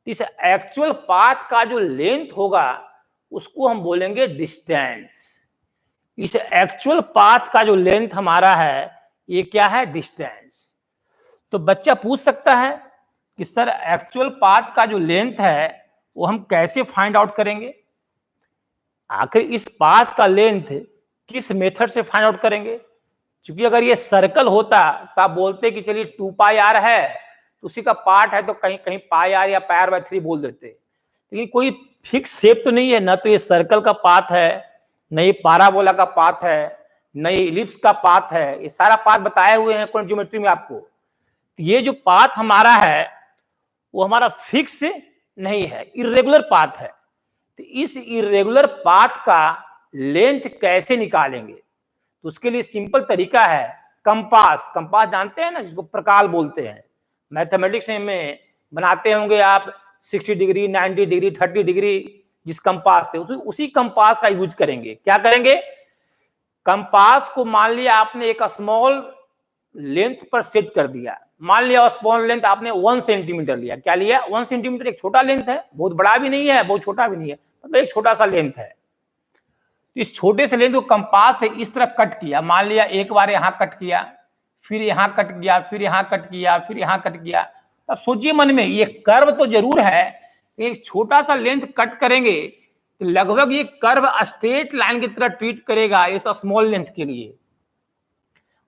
इस एक्चुअल पाथ का जो लेंथ होगा उसको हम बोलेंगे डिस्टेंस। इस एक्चुअल पाथ का जो लेंथ हमारा है ये क्या है, डिस्टेंस। तो बच्चा पूछ सकता है कि सर एक्चुअल पाथ का जो लेंथ है वो हम कैसे फाइंड आउट करेंगे, आखिर इस पाथ का लेंथ किस मेथड से फाइंड आउट करेंगे। क्योंकि अगर ये सर्कल होता तो आप बोलते कि चलिए 2πr है तो उसी का पार्ट है तो कहीं कहीं πr या πr/3 बोल देते, लेकिन कोई फिक्स शेप तो नहीं है, ना तो ये सर्कल का पाथ है, न ये पाराबोला का पाथ है, न ये इलिप्स का पाथ है। ये सारा पाथ बताए हुए हैं कोण ज्योमेट्री में आपको। ये जो पाथ हमारा है वो हमारा फिक्स नहीं है, इर्रेगुलर पाथ है। तो इस इर्रेगुलर पाथ का लेंथ कैसे निकालेंगे, तो उसके लिए सिंपल तरीका है कंपास। कंपास जानते हैं ना, जिसको प्रकाल बोलते हैं, मैथमेटिक्स में बनाते होंगे आप 60 डिग्री, 90 डिग्री, 30 डिग्री, जिस कंपास से, उसी कंपास का यूज करेंगे। क्या करेंगे, कंपास को मान लिया आपने एक स्मॉल लेंथ पर सेट कर दिया, मान लिया स्मॉल लेंथ आपने 1 सेंटीमीटर लिया। क्या लिया, 1 सेंटीमीटर एक छोटा लेंथ है, बहुत बड़ा भी नहीं है बहुत छोटा भी नहीं है, मतलब एक छोटा सा लेंथ है। तो इस छोटे से लेंथ को कंपास से इस तरह कट किया, मान लिया एक बार यहां कट किया, फिर यहां कट किया, फिर यहां कट किया, फिर यहां कट किया। अब सोचिए मन में, ये कर्व तो जरूर है, एक छोटा सा लेंथ कट करेंगे तो लगभग ये कर्व स्ट्रेट लाइन की तरह ट्रीट करेगा इस स्मॉल लेंथ के लिए।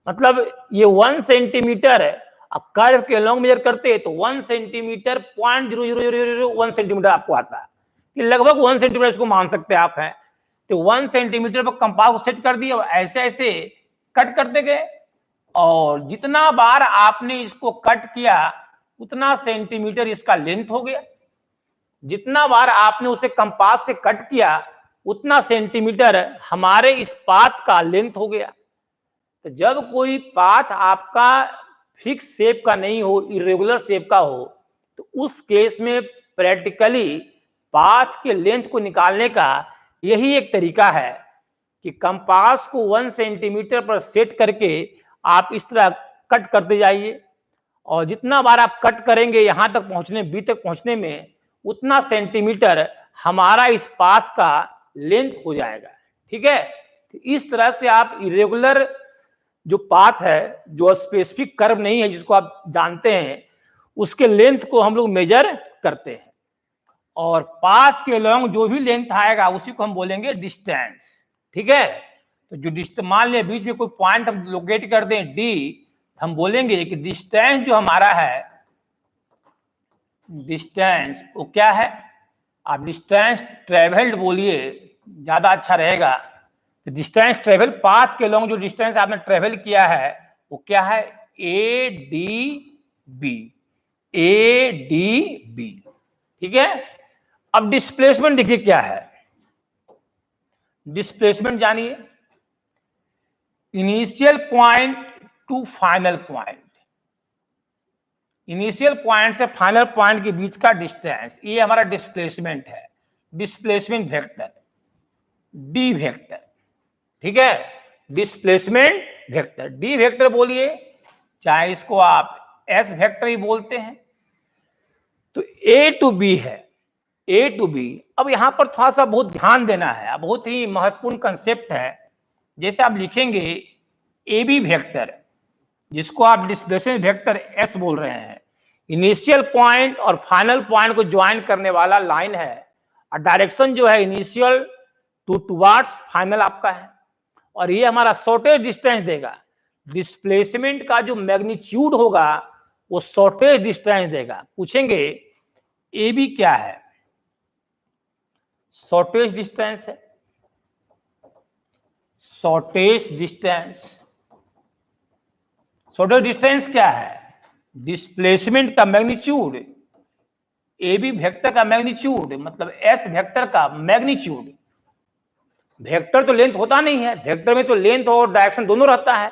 मतलब ये 1 सेंटीमीटर है, अब कर्व के लॉन्ग मेजर करते तो 1 सेंटीमीटर 0.0001 सेंटीमीटर आपको आता है, कि लगभग 1 सेंटीमीटर इसको मान सकते हैं आप हैं। तो 1 सेंटीमीटर पर कंपास को सेट कर दिया, ऐसे ऐसे कट करते गए, और जितना बार आपने इसको कट किया उतना सेंटीमीटर इसका लेंथ हो गया। जितना बार आपने उसे कंपास से कट किया उतना सेंटीमीटर हमारे इस पाथ का लेंथ हो गया। तो जब कोई पाथ आपका फिक्स शेप का नहीं हो, इरेगुलर शेप का हो, तो उस केस में प्रैक्टिकली पाथ के लेंथ को निकालने का यही एक तरीका है कि कंपास को 1 सेंटीमीटर पर सेट करके आप इस तरह कट करते जाइए, और जितना बार आप कट करेंगे यहां तक पहुंचने, बी तक पहुंचने में, उतना सेंटीमीटर हमारा इस पाथ का लेंथ हो जाएगा। ठीक है, तो इस तरह से आप इरेगुलर जो पाथ है, जो स्पेसिफिक कर्व नहीं है जिसको आप जानते हैं, उसके लेंथ को हम लोग मेजर करते हैं, और पाथ के लॉन्ग जो भी लेंथ आएगा उसी को हम बोलेंगे डिस्टेंस। ठीक है, तो जो डिस्टेंस, मान लिया बीच में कोई पॉइंट हम लोकेट कर दें डी, हम बोलेंगे कि डिस्टेंस जो हमारा है, डिस्टेंस वो क्या है, आप डिस्टेंस ट्रेवल्ड बोलिए, ज्यादा अच्छा रहेगा। तो डिस्टेंस ट्रेवल, पाथ के लॉन्ग जो डिस्टेंस आपने ट्रेवल किया है वो क्या है, A D B, A D B. ठीक है, अब डिस्प्लेसमेंट देखिए क्या है, डिस्प्लेसमेंट जानिए, initial point to final point, initial point से फाइनल पॉइंट के बीच का डिस्टेंस, ये हमारा डिस्प्लेसमेंट है, डिस्प्लेसमेंट वेक्टर, डी वेक्टर। ठीक है, डिस्प्लेसमेंट वेक्टर, डी वेक्टर बोलिए, चाहे इसको आप एस वेक्टर ही बोलते हैं। तो ए टू बी है, ए टू बी। अब यहां पर थोड़ा सा बहुत ध्यान देना है, बहुत ही महत्वपूर्ण कंसेप्ट है। जैसे आप लिखेंगे ए बी वेक्टर, जिसको आप डिस्प्लेसमेंट वेक्टर एस बोल रहे हैं, इनिशियल पॉइंट और फाइनल पॉइंट को ज्वाइन करने वाला लाइन है, और डायरेक्शन जो है इनिशियल टू टुवार्ड्स फाइनल आपका है, और ये हमारा शॉर्टेज डिस्टेंस देगा। डिस्प्लेसमेंट का जो मैग्नीट्यूड होगा वो शॉर्टेज डिस्टेंस देगा। पूछेंगे ए बी क्या है, शॉर्टेज डिस्टेंस है, शॉर्टेज डिस्टेंस। शॉर्टेज डिस्टेंस क्या है, डिस्प्लेसमेंट का मैग्नीट्यूड, ए बी वेक्टर का मैग्नीट्यूड, मतलब एस वेक्टर का मैग्नीट्यूड। वेक्टर तो लेंथ होता नहीं है, वेक्टर में तो लेंथ और डायरेक्शन दोनों रहता है।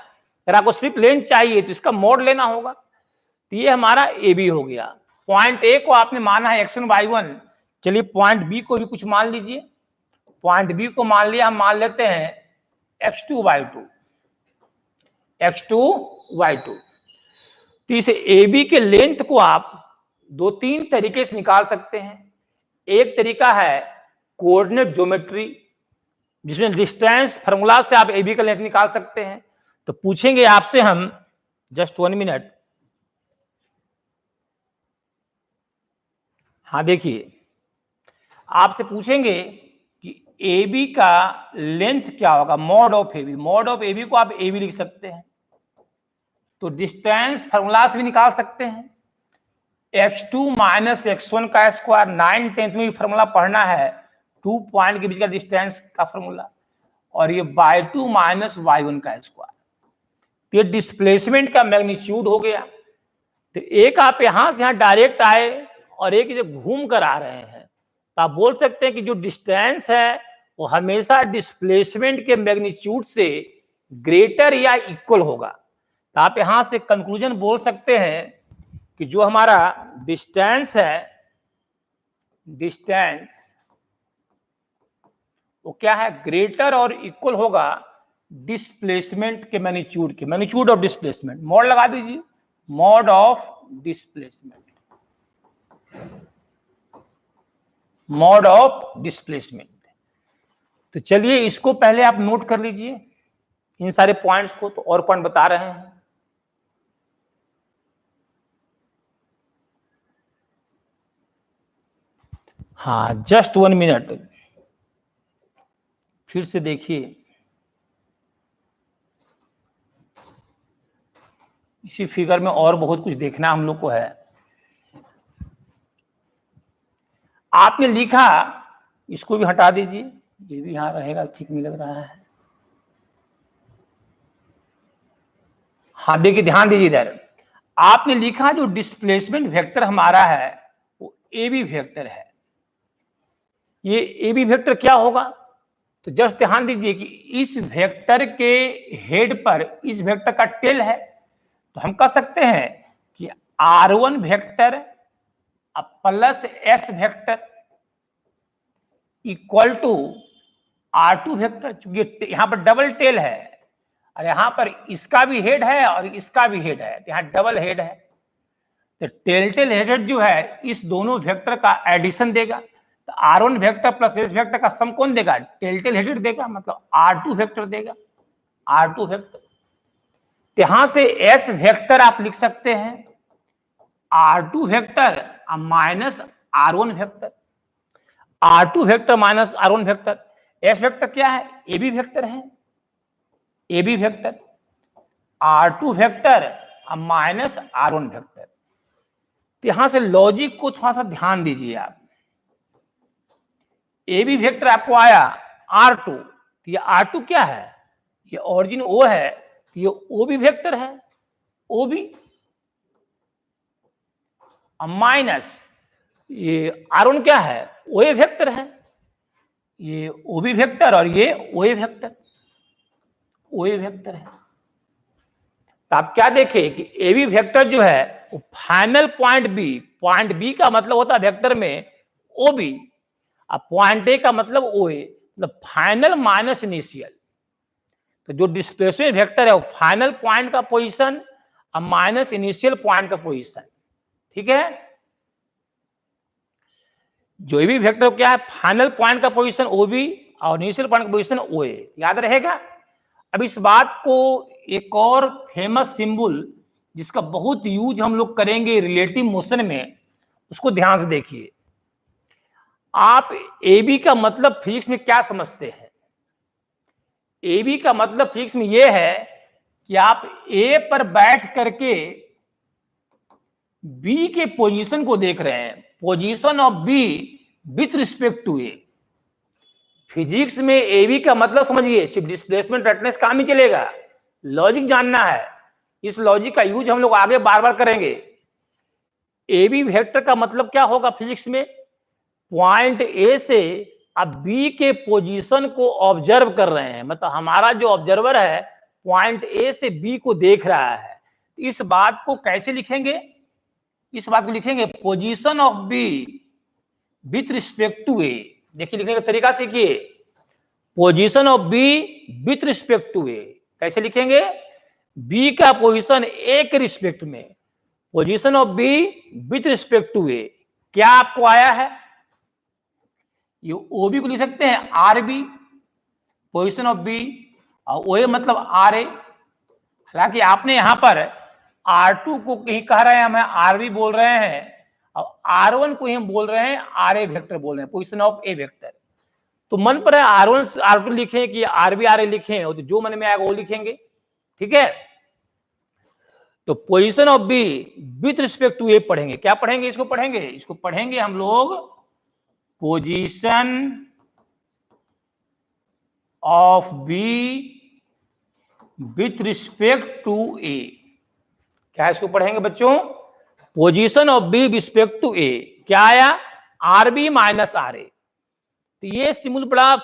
अगर आपको सिर्फ लेंथ चाहिए तो इसका मोड लेना होगा। तो ये हमारा ए बी हो गया। पॉइंट ए को आपने माना है x1 y1, चलिए पॉइंट बी को भी कुछ मान लीजिए। पॉइंट बी को मान लिया, हम मान लेते हैं x2 y2, x2 y2। तो इस ए बी के लेंथ को आप दो तीन तरीके से निकाल सकते हैं। एक तरीका है कोऑर्डिनेट ज्योमेट्री, जिसमें डिस्टेंस फार्मूला से आप ए बी का लेंथ निकाल सकते हैं। तो पूछेंगे आपसे हम, जस्ट 1 मिनट, हाँ देखिए, आपसे पूछेंगे कि ए बी का लेंथ क्या होगा, mod of A B. Mod of A B को आप ए बी लिख सकते हैं, तो डिस्टेंस फार्मूला से भी निकाल सकते हैं। x2 माइनस x1 का स्क्वायर, 9/10 में भी फार्मूला पढ़ना है, 2 पॉइंट के बीच का डिस्टेंस का फार्मूला, और ये y2 माइनस y1 का स्क्वायर। तो ये डिस्प्लेसमेंट का मैग्नीट्यूड हो गया। तो एक आप यहां से यहां डायरेक्ट आए और एक इधर घूम कर आ रहे हैं, तो आप बोल सकते हैं कि जो डिस्टेंस है वो हमेशा डिस्प्लेसमेंट के मैग्नीट्यूड से ग्रेटर या इक्वल होगा। तो आप यहां से कंक्लूजन बोल सकते हैं कि जो हमारा डिस्टेंस है, डिस्टेंस वो क्या है, ग्रेटर और इक्वल होगा डिस्प्लेसमेंट के मैग्नीट्यूड के। मैग्नीट्यूड ऑफ डिस्प्लेसमेंट, मॉड लगा दीजिए, mod of displacement, mod of displacement. तो चलिए इसको पहले आप नोट कर लीजिए, इन सारे पॉइंट्स को, तो और पॉइंट बता रहे हैं। हाँ, जस्ट 1 मिनट, फिर से देखिए, इसी फिगर में और बहुत कुछ देखना हम लोग को है। आपने लिखा, इसको भी हटा दीजिए, ये भी यहां रहेगा, ठीक नहीं लग रहा है। हाँ देखिए, ध्यान दीजिए इधर, आपने लिखा जो डिस्प्लेसमेंट वेक्टर हमारा है वो ए बी वेक्टर है। ये ए बी वेक्टर क्या होगा, तो जस्ट ध्यान दीजिए कि इस वेक्टर के हेड पर इस वेक्टर का टेल है, तो हम कह सकते हैं कि r1 vector plus s vector equal to r2 vector. चूंकि यहां पर डबल टेल है और यहां पर इसका भी हेड है और इसका भी हेड है, यहां डबल हेड है, तो टेल हेडेड जो है इस दोनों वेक्टर का एडिशन देगा। तो r1 vector plus s vector का सम कौन देगा, टेल हेडेड देगा, मतलब r2 वेक्टर देगा, r2 वेक्टर। यहां से s वेक्टर आप लिख सकते हैं r2 vector minus r1 vector, r2 vector minus r1 vector. s vector क्या है, ए बी वेक्टर है, A B vector, r2 vector minus r1 vector. यहां से लॉजिक को थोड़ा सा ध्यान दीजिए आप। ए बी वेक्टर आपको आया r2, तो ये r2 क्या है, ये ऑरिजिन O है, तो ये ओ बी वेक्टर है, ओ बी माइनस ये r1 क्या है, ओ ए वेक्टर है, ये ओ बी वेक्टर और ये ओ ए वेक्टर, ओ ए वेक्टर है। तो आप क्या देखें कि ए बी वेक्टर जो है वो फाइनल पॉइंट बी का मतलब होता है वेक्टर में ओ बी, अब पॉइंट ए का मतलब ओ ए, मतलब फाइनल माइनस इनिशियल। तो जो डिस्प्लेसमेंट वेक्टर है वो फाइनल पॉइंट का पोजीशन और माइनस इनिशियल पॉइंट का पोजीशन, ठीक है। जो भी वेक्टर क्या है, फाइनल पॉइंट का पोजीशन ओ बी और इनिशियल पॉइंट का पोजीशन ओ ए, याद रहेगा। अब इस बात को एक और फेमस सिंबल जिसका बहुत यूज हम लोग करेंगे रिलेटिव मोशन में, उसको ध्यान से देखिए। आप AB का मतलब फिजिक्स में क्या समझते हैं? AB का मतलब फिजिक्स में यह है कि आप A पर बैठ करके B के पोजीशन को देख रहे हैं, position of B with respect to A। Physics में AB का मतलब समझिए, सिर्फ डिस्प्लेसमेंट रटने से काम ही चलेगा, लॉजिक जानना है। इस लॉजिक का यूज हम लोग आगे बार बार करेंगे। AB वेक्टर का मतलब क्या होगा फिजिक्स में? पॉइंट A से आप B के पोजीशन को ऑब्जर्व कर रहे हैं, मतलब हमारा जो ऑब्जर्वर है पॉइंट A से B को देख रहा है। इस बात को कैसे लिखेंगे? इस बात को लिखेंगे position of B with respect to A। देखिए लिखने का तरीका सीखिए, position of B with respect to A। कैसे लिखेंगे? B का पोजीशन A के रिस्पेक्ट में, position of B with respect to A। क्या आपको आया है? ये OB को लिख सकते हैं RB, पोजीशन ऑफ B, और OA मतलब RA। हालांकि आपने यहां पर R2 को कहीं कह रहे हैं, हमें RB बोल रहे हैं, और R1 को हम बोल रहे हैं RA वेक्टर बोल रहे हैं, पोजीशन ऑफ A वेक्टर। तो मन पर है R1 R2 लिखें कि RB RA लिखें, तो जो मन में आएगा वो लिखेंगे, ठीक है। तो position of B with respect to A पढ़ेंगे। क्या पढ़ेंगे? इसको पढ़ेंगे, इसको पढ़ेंगे हम लोग position of B with respect to A। क्या इसको पढ़ेंगे बच्चों? Position of B with respect to A। क्या आया? RB minus RA। तो ये सिंबल बड़ा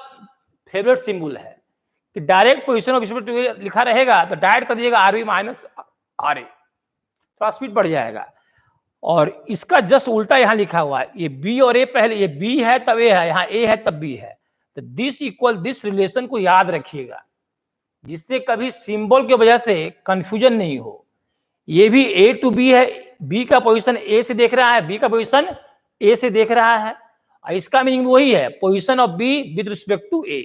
फेवरेट सिंबल है कि direct position of respect to A लिखा रहेगा तो डायरेक्ट कर दीजिएगा RB माइनस RA, थोड़ा स्पीड बढ़ जाएगा। और इसका जस्ट उल्टा यहां लिखा हुआ है, ये B और A पहले, ये B है तब A है, यहाँ A है तब B है। तो दिस इक्वल दिस रिलेशन को याद रखिएगा, जिससे कभी सिंबल की वजह से कंफ्यूजन नहीं हो। ये भी A टू B है, B का पोजीशन A से देख रहा है, B का पोजीशन A से देख रहा है, और इसका मीनिंग वही है, position of B with respect to A।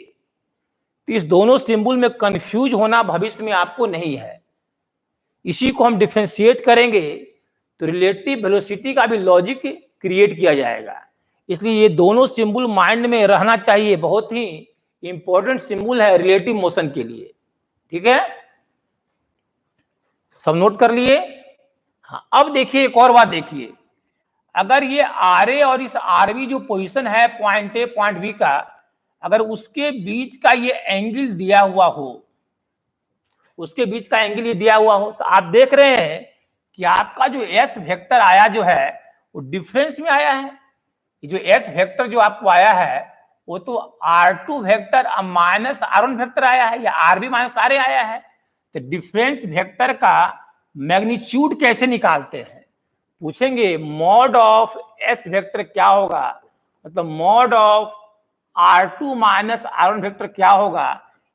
तो इस दोनों सिंबल में कंफ्यूज होना भविष्य में आपको नहीं है। इसी को हम डिफरेंशिएट करेंगे तो रिलेटिव वेलोसिटी का भी लॉजिक क्रिएट किया जाएगा। इसलिए ये दोनों सिंबल माइंड में रहना चाहिए, बहुत ही इंपॉर्टेंट सिंबल है रिलेटिव मोशन के लिए, ठीक है। सब नोट कर लिए? हाँ, अब देखिए एक और बात देखिए, अगर ये RA और इस RB जो पोजीशन है पॉइंट A पॉइंट B का, अगर उसके बीच का ये एंगल दिया हुआ हो, उसके बीच का एंगल ये दिया हुआ हो, तो आप देख रहे हैं कि आपका जो S वेक्टर आया जो है वो डिफरेंस में आया है। ये जो S वेक्टर जो आपको आया है वो तो R2 vector minus R1 vector आया है, या RB माइनस RA आया है। तो डिफरेंस वेक्टर का मैग्नीट्यूड कैसे निकालते हैं? पूछेंगे मॉड ऑफ S वेक्टर क्या होगा, मतलब mod of R2 minus R1 vector क्या होगा,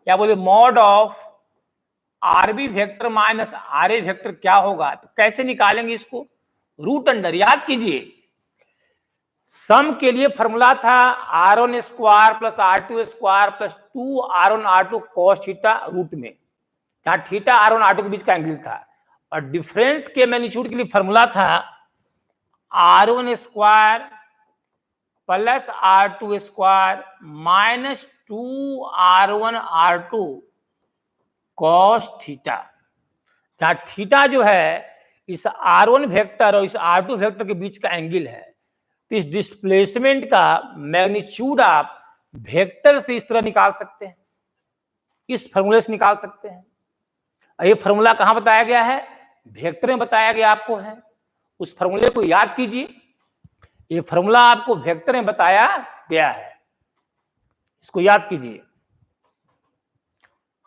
या बोले mod of RB vector minus RA vector क्या होगा। तो कैसे निकालेंगे इसको? रूट अंडर, याद कीजिए, सम के लिए फॉर्मूला था R1 square plus R2 square plus 2R1 R2 cos theta root में, जहां थीटा R1 R2 के बीच का एंगल था। और डिफरेंस के मैग्नीट्यूड के लिए फॉर्मूला था R1 square plus R2 square minus 2R1 R2 cos theta, जहां थीटा जो है इस R1 वेक्टर और इस R2 वेक्टर के बीच का एंगल है। तो इस डिस्प्लेसमेंट का मैग्नीट्यूड आप वेक्टर से इस तरह निकाल सकते हैं, इस फॉर्मूले से निकाल सकते हैं। ये फॉर्मूला कहां बताया गया है? वेक्टर में बताया गया आपको है, उस फॉर्मूले को याद कीजिए। ये फॉर्मूला आपको वेक्टर में बताया गया है, इसको याद कीजिए।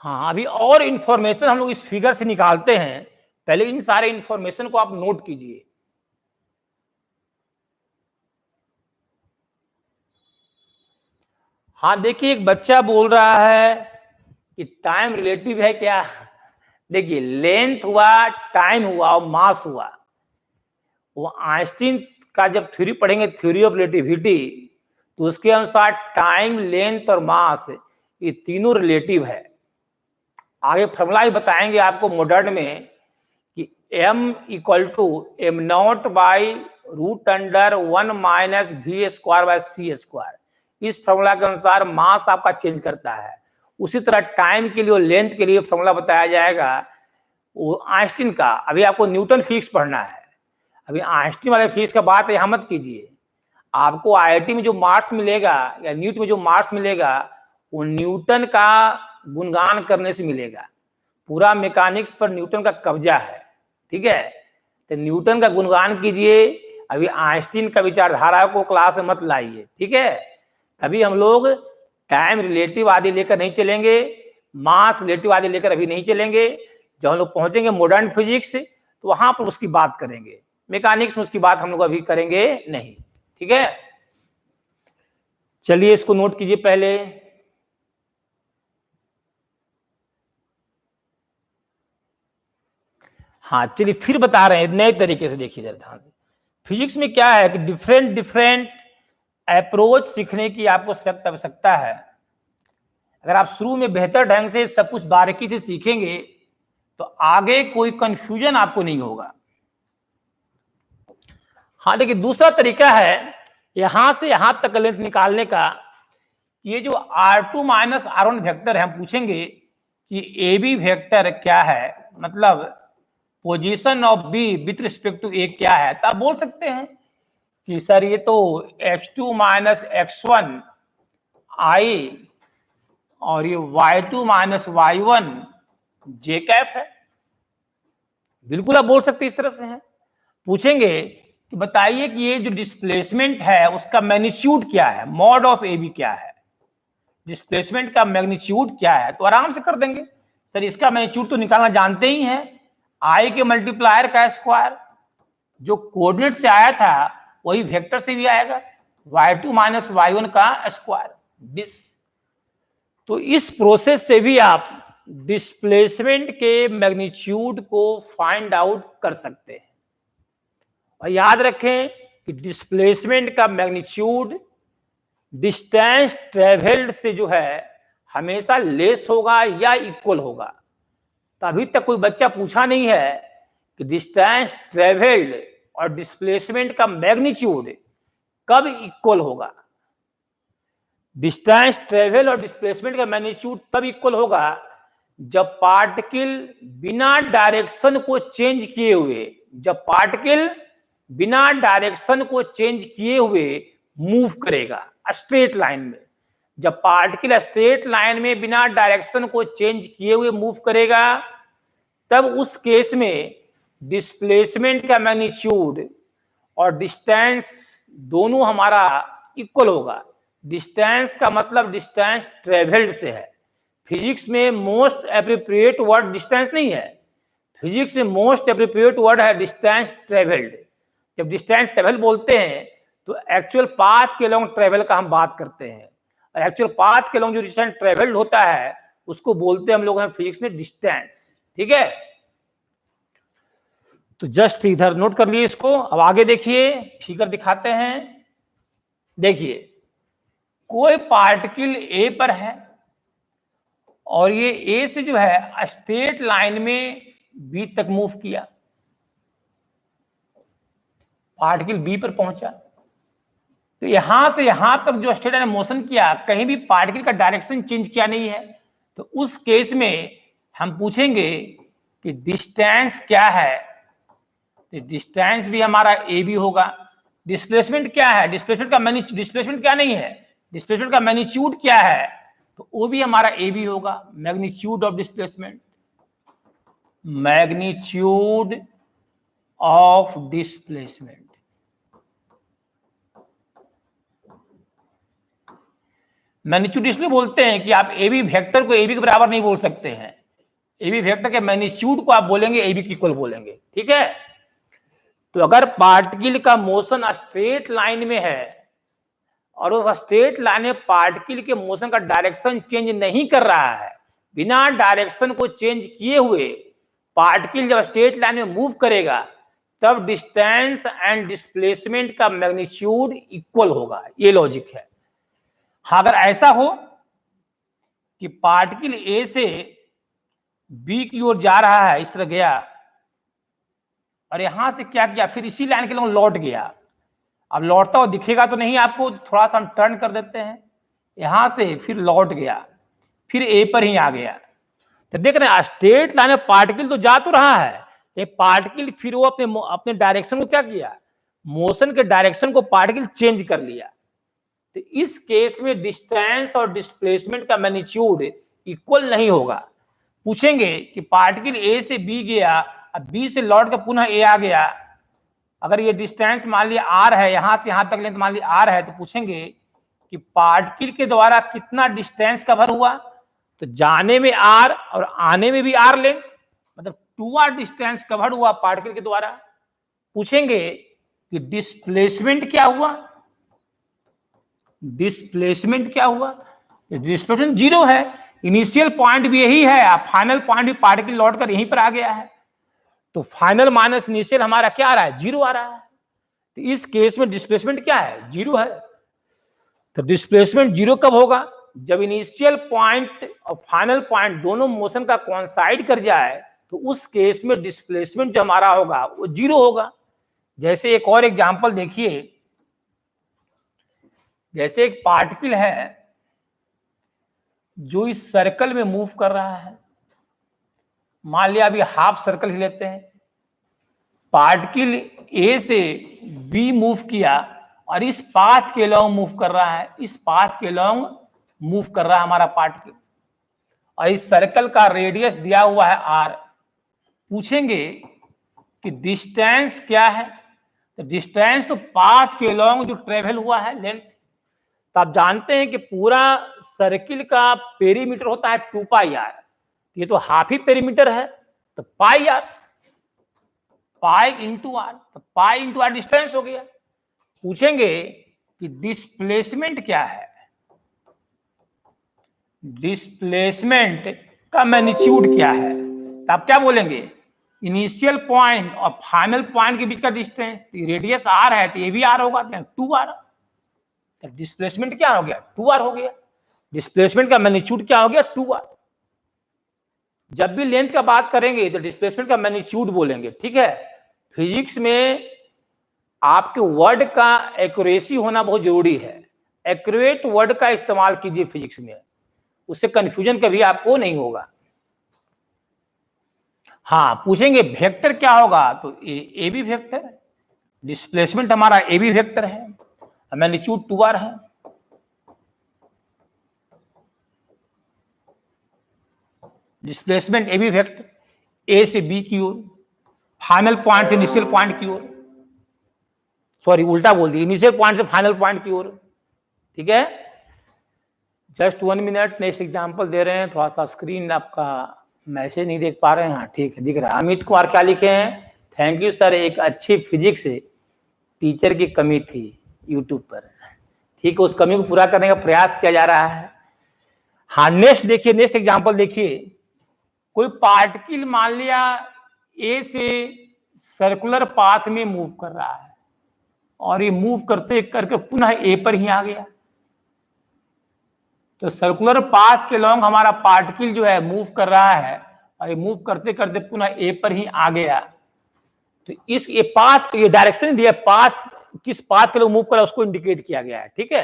हाँ, अभी और इंफॉर्मेशन हम लोग इस फिगर से निकालते हैं, पहले इन सारे इंफॉर्मेशन को आप नोट कीजिए। हाँ देखिए, एक बच्चा बोल रहा है कि टाइम रिलेटिव है क्या? देखिए, लेंथ हुआ, टाइम हुआ और मास हुआ, वो आइंस्टीन का जब थ्योरी पढ़ेंगे, थ्योरी ऑफ रिलेटिविटी, तो उसके अनुसार टाइम, लेंथ और मास ये तीनों रिलेटिव है। आगे फॉर्मूला ही बताएंगे आपको मॉडर्न में कि m equal to m not by root under 1 minus v square by c square. इस फॉर्मूला के अनुसार मास आपका चेंज करता है। उसी तरह टाइम के लिए और लेंथ के लिए फॉर्मूला बताया जाएगा वो आइंस्टीन का। अभी आपको न्यूटन फिजिक्स पढ़ना है, अभी आइंस्टीन वाले फिजिक्स का बात यहाँ मत कीजिए। आपको आईआईटी में जो मार्क्स मिलेगा या नीट में जो मार्क्स मिलेगा वो न्यूटन का गुणगान करने से मिलेगा। पूरा मैकेनिक्स पर न्यूटन का कब्जा है, ठीक है। तो न्यूटन का गुणगान कीजिए, अभी आइंस्टीन का विचारधारा को क्लास में मत लाइए, ठीक है। अभी हम लोग टाइम रिलेटिव आदि लेकर नहीं चलेंगे, मास रिलेटिव आदि लेकर अभी नहीं चलेंगे। जब हम लोग पहुंचेंगे मॉडर्न फिजिक्स तो वहां पर उसकी बात करेंगे, मैकेनिक्स में उसकी बात हम लोग अभी करेंगे नहीं, ठीक है। चलिए इसको नोट कीजिए पहले। हाँ चलिए फिर बता रहे हैं नए तरीके से, देखिए जरा ध्यान से। फिजिक्स में क्या है कि डिफरेंट अप्रोच सीखने की आपको सख्त आवश्यकता है। अगर आप शुरू में बेहतर ढंग से सब कुछ बारीकी से सीखेंगे तो आगे कोई कंफ्यूजन आपको नहीं होगा। हाँ देखिए दूसरा तरीका है यहां से यहां तक लेंथ निकालने का। ये जो R2 माइनस R1 वेक्टर है, हम पूछेंगे कि ए बी वेक्टर क्या है, मतलब position of B with respect to A क्या है। तो आप बोल सकते हैं कि सर ये तो x2 माइनस x1 आई और ये y2 माइनस y1 जे कैफ है। बिल्कुल आप बोल सकते इस तरह से हैं। पूछेंगे कि बताइए कि ये जो डिस्प्लेसमेंट है उसका मैग्नीट्यूड क्या है, मॉड ऑफ ए बी क्या है, डिस्प्लेसमेंट का मैग्नीट्यूड क्या है। तो आराम से कर देंगे, सर इसका मैग्नीट्यूड तो निकालना जानते ही हैं, आई के मल्टीप्लायर का स्क्वायर, जो कोऑर्डिनेट से आया था वही वेक्टर से भी आएगा, y2 माइनस y1 का स्क्वायर। तो इस प्रोसेस से भी आप डिस्प्लेसमेंट के मैग्नीट्यूड को फाइंड आउट कर सकते हैं। और याद रखें कि डिस्प्लेसमेंट का मैग्नीट्यूड डिस्टेंस ट्रेवल्ड से जो है हमेशा लेस होगा या इक्वल होगा। तो अभी तक कोई बच्चा पूछा नहीं है कि डिस्टेंस ट्रेवल्ड और डिस्प्लेसमेंट का मैग्नीट्यूड कब इक्वल होगा। डिस्टेंस ट्रेवल और डिस्प्लेसमेंट का मैग्नीट्यूड तब इक्वल होगा जब पार्टिकल बिना डायरेक्शन को चेंज किए हुए, जब पार्टिकल बिना डायरेक्शन को चेंज किए हुए मूव करेगा स्ट्रेट लाइन में। जब पार्टिकल स्ट्रेट लाइन में बिना डायरेक्शन को चेंज किए हुए मूव करेगा तब उस केस में डिस्प्लेसमेंट का मैग्नीट्यूड और डिस्टेंस दोनों हमारा इक्वल होगा। डिस्टेंस का मतलब डिस्टेंस ट्रेवल्ड से है। फिजिक्स में मोस्ट एप्रोप्रिएट वर्ड डिस्टेंस नहीं है, फिजिक्स में मोस्ट एप्रोप्रिएट वर्ड है डिस्टेंस ट्रेवल्ड। जब डिस्टेंस ट्रेवल बोलते हैं तो एक्चुअल पाथ के लॉन्ग ट्रेवल का हम बात करते हैं, और एक्चुअल पाथ के लॉन्ग जो डिस्टेंस ट्रेवल्ड होता है उसको बोलते हैं हम लोग हैं फिजिक्स में डिस्टेंस, ठीक है। तो जस्ट इधर नोट कर लिए इसको। अब आगे देखिए फिगर दिखाते हैं। देखिए कोई पार्टिकल ए पर है और ये ए से जो है स्ट्रेट लाइन में बी तक मूव किया, पार्टिकल बी पर पहुंचा। तो यहां से यहां तक जो स्ट्रेट लाइन मोशन किया, कहीं भी पार्टिकल का डायरेक्शन चेंज किया नहीं है। तो उस केस में हम पूछेंगे कि डिस्टेंस क्या है। तो डिस्टेंस भी हमारा ए बी होगा। डिस्प्लेसमेंट क्या है, डिस्प्लेसमेंट का डिस्प्लेसमेंट क्या नहीं है, डिस्प्लेसमेंट का मैग्नीट्यूड क्या है, तो वो भी हमारा ए बी होगा, magnitude of displacement, magnitude of displacement. Magnitude इसलिए बोलते हैं कि आप ए बी वेक्टर को ए बी के बराबर नहीं बोल सकते हैं, ए बी वेक्टर के मैग्नीट्यूड को आप बोलेंगे ए बी के इक्वल बोलेंगे, ठीक है। तो अगर पार्टिकल का मोशन स्ट्रेट लाइन में है और उस स्ट्रेट लाइन में पार्टिकल के मोशन का डायरेक्शन चेंज नहीं कर रहा है, बिना डायरेक्शन को चेंज किए हुए पार्टिकल जब स्ट्रेट लाइन में मूव करेगा तब डिस्टेंस एंड डिस्प्लेसमेंट का मैग्नीट्यूड इक्वल होगा। ये लॉजिक है। हाँ, अगर ऐसा हो कि पार्टिकल ए से बी की ओर जा रहा है, इस तरह गया और यहां से क्या किया, फिर इसी लाइन के लिए लौट गया। अब लौटता हुआ दिखेगा तो नहीं आपको, थोड़ा सा हम टर्न कर देते हैं, यहां से फिर लौट गया, फिर ए पर ही आ गया। तो देख रहे हैं स्ट्रेट लाइन में पार्टिकल तो जा तो रहा है, ये पार्टिकल फिर वो अपने अपने डायरेक्शन को क्या किया, मोशन के डायरेक्शन को पार्टिकल चेंज कर लिया। तो इस केस में डिस्टेंस और डिस्प्लेसमेंट का मैग्नीट्यूड इक्वल नहीं होगा। पूछेंगे कि पार्टिकल ए से बी गया, अब बी से लौट कर पुनः ए आ गया, अगर ये डिस्टेंस मान लिया आर है, यहां से यहां तक लेंथ मान लिया आर है, तो पूछेंगे कि पार्टिकल के द्वारा कितना डिस्टेंस कवर हुआ। तो जाने में आर और आने में भी आर लेंथ, मतलब 2r डिस्टेंस कवर हुआ पार्टिकल के द्वारा। पूछेंगे कि डिस्प्लेसमेंट क्या हुआ, डिस्प्लेसमेंट क्या हुआ, डिस्प्लेसमेंट 0 है, इनिशियल पॉइंट भी यही है, फाइनल पॉइंट भी पार्टिकल लौटकर यहीं पर आ गया है, तो फाइनल माइनस इनिशियल हमारा क्या आ रहा है, 0 आ रहा है। तो इस केस में डिस्प्लेसमेंट क्या है, 0 है। तो डिस्प्लेसमेंट 0 कब होगा, जब इनिशियल पॉइंट और फाइनल पॉइंट दोनों मोशन का कोइंसाइड कर जाए, तो उस केस में डिस्प्लेसमेंट जो हमारा होगा वो 0 होगा। जैसे एक और एग्जांपल देखिए, जैसे एक पार्टिकल है जो इस सर्कल में मूव कर रहा है, मान लिया अभी हाफ सर्कल ही लेते हैं, पार्टिकल ए से बी मूव किया और इस पाथ के लॉन्ग मूव कर रहा है, इस पाथ के लॉन्ग मूव कर रहा है हमारा पार्टिकल, और इस सर्कल का रेडियस दिया हुआ है आर। पूछेंगे कि डिस्टेंस क्या है, तो डिस्टेंस तो पाथ के लॉन्ग जो ट्रेवल हुआ है लेंथ। तो आप जानते हैं कि पूरा सर्किल का पेरीमीटर होता है 2 पाई आर, ये तो हाफ ही पेरीमीटर है, तो पाई आर, पाई इंटू आर, तो पाई इंटू आर डिस्टेंस हो गया। पूछेंगे कि डिस्प्लेसमेंट क्या है, डिस्प्लेसमेंट का मैग्नीट्यूड क्या है, तो आप क्या बोलेंगे, इनिशियल पॉइंट और फाइनल पॉइंट के बीच का डिस्टेंस, रेडियस आर है तो ये भी आर होगा, 2r। तो डिस्प्लेसमेंट क्या हो गया, 2r हो गया। डिस्प्लेसमेंट का मैग्नीट्यूड क्या हो गया, 2r। जब भी लेंथ का बात करेंगे तो डिस्प्लेसमेंट का मैग्नीट्यूड बोलेंगे, ठीक है। फिजिक्स में आपके वर्ड का एक्यूरेसी होना बहुत जरूरी है, एक्यूरेट वर्ड का इस्तेमाल कीजिए फिजिक्स में, उससे कंफ्यूजन कभी आपको नहीं होगा। हाँ, पूछेंगे वेक्टर क्या होगा, तो ए भी वेक्टर है, डिस्प्लेसमेंट हमारा ए भी वेक्टर है, मैग्नीट्यूड 2r है। डिस्प्लेसमेंट ए भी वेक्टर, ए से बी की ओर, फाइनल पॉइंट से इनिशियल पॉइंट की ओर, सॉरी उल्टा बोल दिया, इनिशियल पॉइंट से फाइनल पॉइंट की ओर, ठीक है। जस्ट 1 मिनट, नेक्स्ट एग्जांपल दे रहे हैं, थोड़ा सा स्क्रीन आपका मैसेज नहीं देख पा रहे हैं, हाँ ठीक है दिख रहा है। अमित कुमार क्या लिखे हैं, थैंक यू सर, एक अच्छी फिजिक्स टीचर की कमी थी यूट्यूब पर, ठीक है, उस कमी को पूरा करने का प्रयास किया जा रहा है। हाँ नेक्स्ट देखिए, नेक्स्ट एग्जांपल देखिए, कोई पार्टिकल मान लिया ए से सर्कुलर पाथ में मूव कर रहा है और ये मूव करते करके पुनः ए पर ही आ गया। तो सर्कुलर पाथ के लॉन्ग हमारा पार्टिकल जो है मूव कर रहा है और ये मूव करते करते पुनः ए पर ही आ गया। तो इस ये पाथ, ये डायरेक्शन दिया, पाथ किस पाथ के लिए मूव कर रहा है उसको इंडिकेट किया गया है, ठीक है।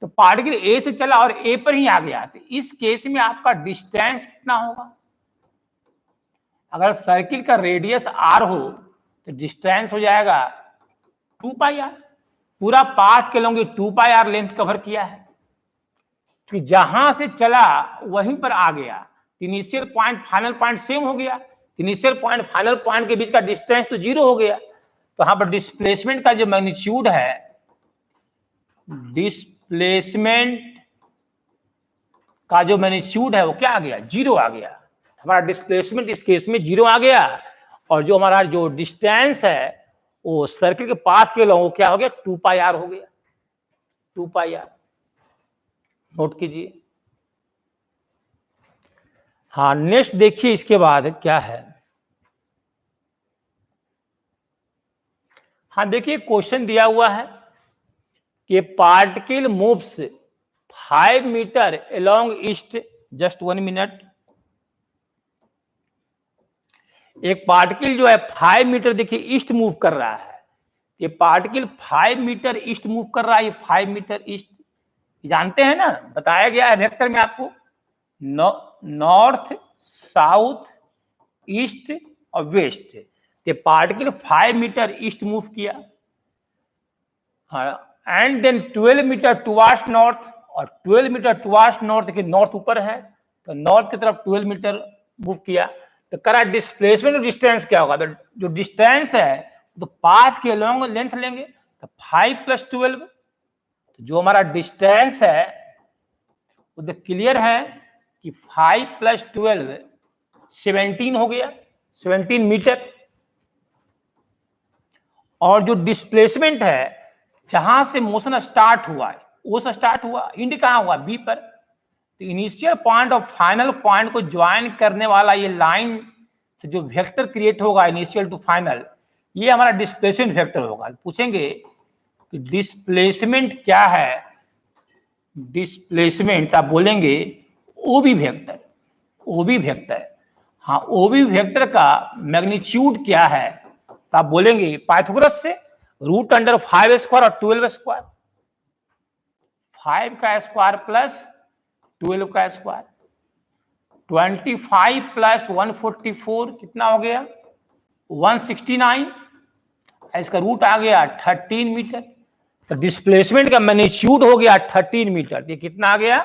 तो पार्टिकल ए से चला और ए पर ही आ गया, तो इस केस में आपका डिस्टेंस कितना होगा। अगर सर्किल का रेडियस आर हो तो डिस्टेंस हो जाएगा 2 पाई आर, पूरा पाथ के long 2 pi r length cover किया है, कि जहां से चला वहीं पर आ गया, initial point final point same हो गया, इनिशियल पॉइंट फाइनल पॉइंट के बीच का डिस्टेंस तो 0 हो गया। तो यहां पर डिस्प्लेसमेंट का जो मैग्नीट्यूड है, डिस्प्लेसमेंट का जो मैग्नीट्यूड है वो क्या आ गया, 0 आ गया। हमारा डिस्प्लेसमेंट इस केस में 0 आ गया, और जो हमारा जो डिस्टेंस है वो सर्किल के पाथ के लॉन्ग क्या हो गया, 2 पाई आर हो गया, 2 पाई आर, नोट कीजिए। हाँ नेक्स्ट देखिए, इसके बाद क्या है। हाँ देखिए, क्वेश्चन दिया हुआ है कि particle moves 5 metre along east, just 1 minute, एक पार्टिकल जो है 5 मीटर देखिए ईस्ट मूव कर रहा है, ये पार्टिकल 5 मीटर ईस्ट मूव कर रहा है, ये 5 मीटर ईस्ट, जानते हैं ना, बताया गया है वेक्टर में आपको, नॉर्थ साउथ ईस्ट और वेस्ट। ये पार्टिकल 5 मीटर ईस्ट मूव किया, and then 12 metre towards north, और 12 मीटर टुवार्ड्स नॉर्थ, देखिए नॉर्थ ऊपर है तो नॉर्थ की तरफ 12 मीटर मूव किया, तो करा डिस्प्लेसमेंट और डिस्टेंस क्या होगा, तो जो डिस्टेंस है तो पाथ के लॉन्ग लेंथ लेंगे, तो 5 + 12, तो जो हमारा डिस्टेंस है वो तो क्लियर है कि 5 + 12 17 हो गया, 17 मीटर। और जो डिस्प्लेसमेंट है जहां से मोशन स्टार्ट हुआ है वो से स्टार्ट हुआ, इंड कहां हुआ, बी पर, तो इनिशियल पॉइंट और फाइनल पॉइंट को ज्वाइन करने वाला ये लाइन से जो वेक्टर क्रिएट होगा इनिशियल टू फाइनल, ये हमारा डिस्प्लेसमेंट वेक्टर होगा। पूछेंगे कि डिस्प्लेसमेंट क्या है, डिस्प्लेसमेंट आप बोलेंगे ओबी वेक्टर, ओबी वेक्टर, हाँ ओबी वेक्टर का मैग्नीट्यूड क्या है, तो आप बोलेंगे पाइथागोरस से √5² और 12², 5 का स्क्वायर प्लस 12 का स्क्वायर, 25 + 144 कितना हो गया, 169, इसका रूट आ गया 13 मीटर, तो डिस्प्लेसमेंट का मैग्नीट्यूड हो गया 13 मीटर, ये कितना आ गया,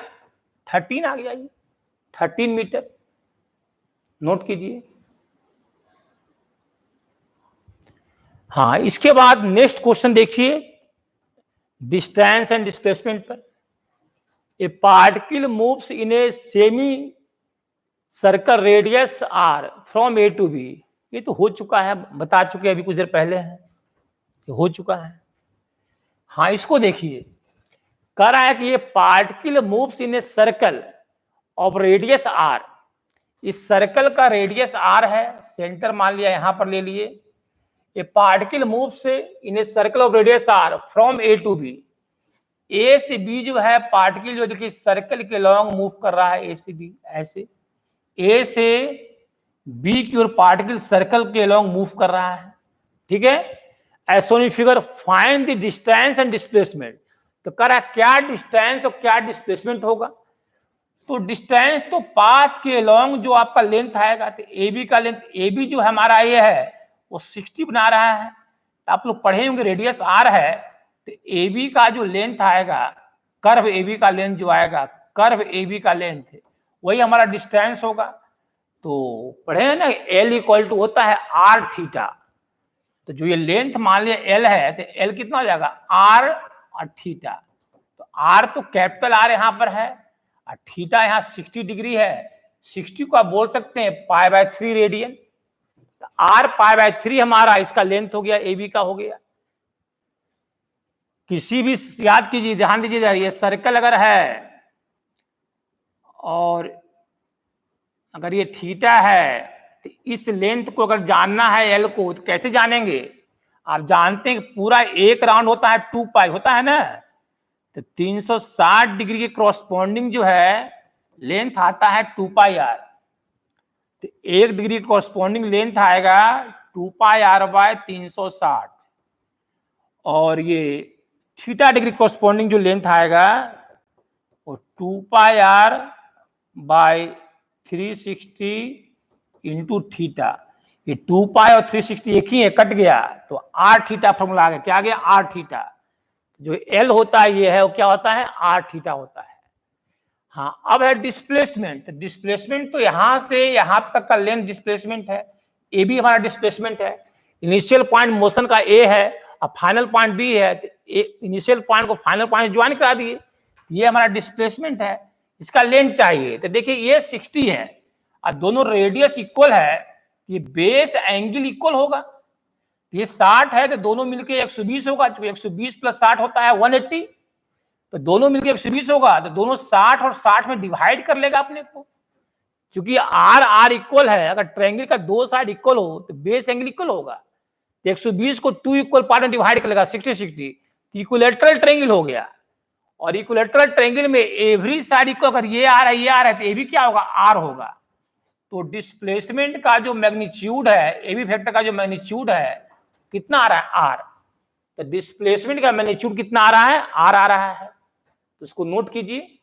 13 आ गया, ये 13 मीटर, नोट कीजिए। हाँ, इसके बाद नेक्स्ट क्वेश्चन देखिए, डिस्टेंस एंड डिस्प्लेसमेंट पर। A particle moves in a semi circle radius r from A to B, ये तो हो चुका है, बता चुके अभी कुछ देर पहले है, ये हो चुका है। हाँ, इसको देखिए, कह रहा है कि ये particle moves in a circle of radius r, इस सर्कल का रेडियस r है, सेंटर मान लिया यहां पर ले लिए, ए particle moves in a circle of radius r from A to B, A से बी जो है पार्टिकल जो देखिए सर्कल के लॉन्ग मूव कर रहा है, ए से बी, ऐसे ए से बी की ओर पार्टिकल सर्कल के लॉन्ग मूव कर रहा है, ठीक है, as figure, find the distance and displacement, तो कह रहा है क्या डिस्टेंस और क्या डिस्प्लेसमेंट होगा, तो डिस्टेंस तो पाथ के लॉन्ग जो आपका लेंथ आएगा, तो ए बी का लेंथ, ए बी जो हमारा ये है वो 60 बना रहा है, तो आप लोग पढ़े होंगे रेडियस r है, तो ए बी का जो लेंथ आएगा, कर्व ए बी का लेंथ जो आएगा, कर्व ए बी का लेंथ वही हमारा डिस्टेंस होगा। तो पढ़े हैं ना, L = होता है r थीटा, तो जो ये लेंथ मान लिया L है, तो L कितना हो जाएगा, r और थीटा, तो r तो कैपिटल R यहाँ पर है और थीटा यहाँ 60 डिग्री है, 60 को आप बोल सकते हैं π/3 रेडियन, तो r π/3 हमारा इसका लेंथ हो गया, ए बी का हो गया। किसी भी, याद कीजिए, ध्यान दीजिए, ये सर्कल अगर है और अगर ये थीटा है, तो इस लेंथ को अगर जानना है एल को, तो कैसे जानेंगे, आप जानते हैं पूरा एक राउंड होता है 2π होता है ना, तो 360 डिग्री के कॉरस्पॉन्डिंग जो है लेंथ आता है 2πr, तो 1 डिग्री कॉरस्पॉन्डिंग लेंथ आएगा 2πr/360, और ये थीटा डिग्री कॉरस्पॉन्डिंग जो लेंथ आएगा वो 2πr/360 इंटू थीटा, ये 2π और 360 एक ही है, कट गया, तो r थीटा फॉर्मूला आ गया, क्या आ गया, r थीटा, जो L होता है ये है, वो क्या होता है, r थीटा होता है। हाँ, अब है डिस्प्लेसमेंट, डिस्प्लेसमेंट तो यहां से यहां तक का लेंथ डिस्प्लेसमेंट है, ए भी हमारा डिस्प्लेसमेंट है, इनिशियल पॉइंट मोशन का ए है और फाइनल पॉइंट बी है, तो इनिशियल पॉइंट को फाइनल पॉइंट ज्वाइन करा दिए, ये हमारा डिस्प्लेसमेंट है, इसका लेंथ चाहिए, तो देखिए ये 60 है और दोनों रेडियस इक्वल है, ये बेस एंगल इक्वल होगा, ये 60 है तो दोनों मिलके 120 होगा, 120 + 60 होता है 180, तो दोनों मिलके 120 होगा, तो दोनों 60 और 60 में डिवाइड कर लेगा अपने को, क्योंकि r इक्वल है, अगर ट्रायंगल का दो साइड इक्वल हो तो बेस एंगल इक्वल होगा, तो 120 को 2 इक्वल पार्ट में डिवाइड कर लेगा, 60 इक्विलैटरल ट्रायंगल हो गया, और इक्विलैटरल ट्रायंगल में एवरी साइड इक्वल, अगर ये r है ये r है, तो ये भी क्या होगा, r होगा, तो डिस्प्लेसमेंट का जो मैग्नीट्यूड है, एबी वेक्टर का जो मैग्नीट्यूड है कितना आ रहा है, आर। तो डिस्प्लेसमेंट का मैग्नीट्यूड कितना आ रहा है, आर आ रहा है। तो इसको नोट कीजिए।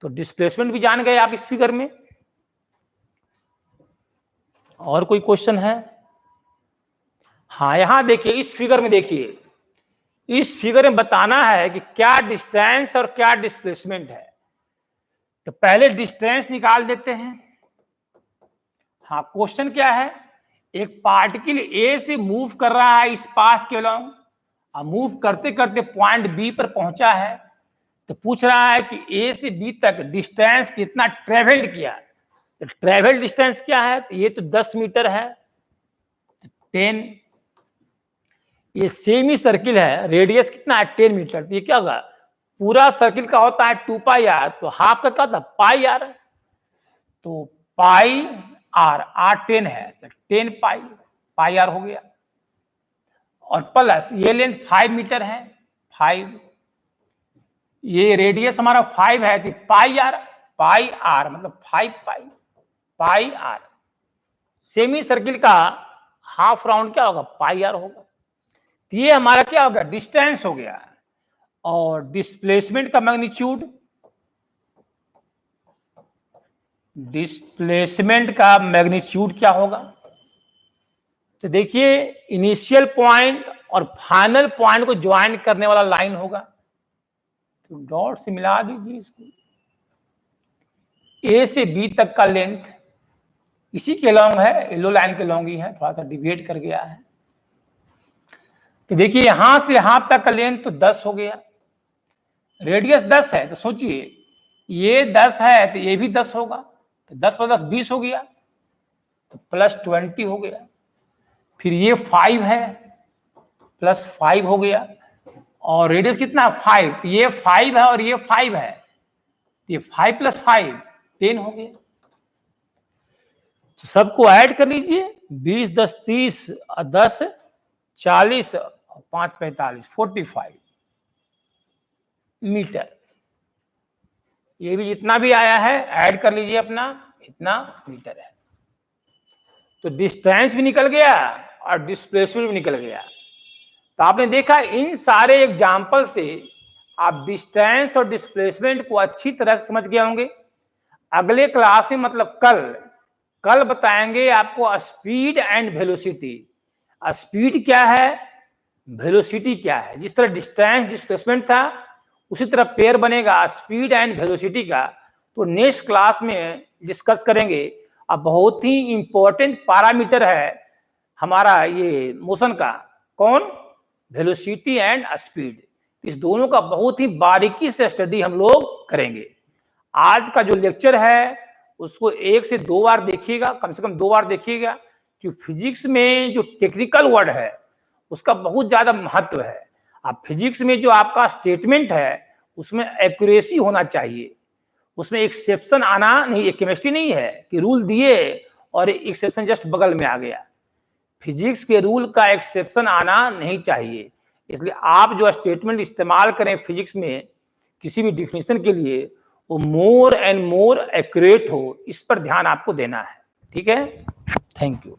तो डिस्प्लेसमेंट भी जान गए आप इस फिगर में। और कोई क्वेश्चन है? हाँ, यहां देखिए, इस फिगर में देखिए, इस फिगर में बताना है कि क्या डिस्टेंस और क्या डिस्प्लेसमेंट है। तो पहले डिस्टेंस निकाल देते हैं। हाँ, क्वेश्चन क्या है, एक पार्टिकल ए से मूव कर रहा है इस पाथ के अलॉन्ग, और मूव करते करते पॉइंट बी पर पहुंचा है। तो पूछ रहा है कि ए से बी तक डिस्टेंस कितना ट्रेवल्ड किया। तो ट्रेवल डिस्टेंस क्या है, तो ये तो 10 मीटर है, 10। ये सेमी सर्किल है, रेडियस कितना है, 10 मीटर। तो ये क्या होगा, पूरा सर्किल का होता है 2 पाई आर, तो हाफ का क्या होता है, पाई आर। तो पाई आर, आर 10 है, तो 10 पाई आर हो गया। और प्लस ये लेंथ 5 मीटर है, 5। ये रेडियस हमारा 5 है, तो पाई आर मतलब 5 पाई आर। सेमी सर्किल का हाफ राउंड क्या होगा, पाई आर होगा। तो ये हमारा क्या हो गया, डिस्टेंस हो गया। और डिस्प्लेसमेंट का मैग्नीट्यूड, डिस्प्लेसमेंट का मैग्नीट्यूड क्या होगा, तो देखिए इनिशियल पॉइंट और फाइनल पॉइंट को ज्वाइन करने वाला लाइन होगा। तो डॉट से मिला दीजिए इसको। ए से बी तक का लेंथ इसी के लॉन्ग है, येलो लाइन के लॉन्ग ही है, थोड़ा सा डिवाइड कर गया है। तो देखिए यहां से यहां तक का लेंथ तो 10 हो गया, रेडियस 10 है। तो सोचिए ये 10 है तो ये भी 10 होगा, तो 10 + 10 20 हो गया, तो +20 हो गया। फिर ये 5 है, +5 हो गया। और रेडियस कितना, 5। तो ये 5 है और ये 5 है, तो ये 5 + 5 10 हो गया। तो सबको ऐड कर लीजिए, 20 × 10 = 30 और 10 = 40 और 5 × 45 45 मीटर। ये भी जितना भी आया है ऐड कर लीजिए अपना, इतना मीटर है। तो डिस्टेंस भी निकल गया और डिस्प्लेसमेंट भी निकल गया। तो आपने देखा इन सारे एग्जाम्पल से आप डिस्टेंस और डिस्प्लेसमेंट को अच्छी तरह से समझ गए होंगे। अगले क्लास में मतलब कल बताएंगे आपको स्पीड एंड वेलोसिटी। स्पीड क्या है, वेलोसिटी क्या है। जिस तरह डिस्टेंस डिस्प्लेसमेंट था उसी तरह पेयर बनेगा स्पीड एंड वेलोसिटी का। तो नेक्स्ट क्लास में डिस्कस करेंगे। अब बहुत ही इंपॉर्टेंट पैरामीटर है हमारा ये मोशन का, कौन, वेलोसिटी एंड स्पीड। इस दोनों का बहुत ही बारीकी से स्टडी हम लोग करेंगे। आज का जो लेक्चर है उसको 1 से 2 बार देखिएगा, कम से कम 2 बार देखिएगा, कि फिजिक्स में जो टेक्निकल वर्ड है उसका बहुत ज्यादा महत्व है। अब फिजिक्स में जो आपका स्टेटमेंट है उसमें एक्यूरेसी होना चाहिए, उसमें एक्सेप्शन आना नहीं। ये केमिस्ट्री नहीं है कि रूल दिए और एक्सेप्शन जस्ट बगल में आ गया। फिजिक्स के रूल का एक्सेप्शन आना नहीं चाहिए। इसलिए आप जो स्टेटमेंट इस्तेमाल करें फिजिक्स में किसी भी डिफिनेशन के लिए, वो मोर एंड मोर एक्यूरेट हो, इस पर ध्यान आपको देना है। ठीक है, थैंक यू।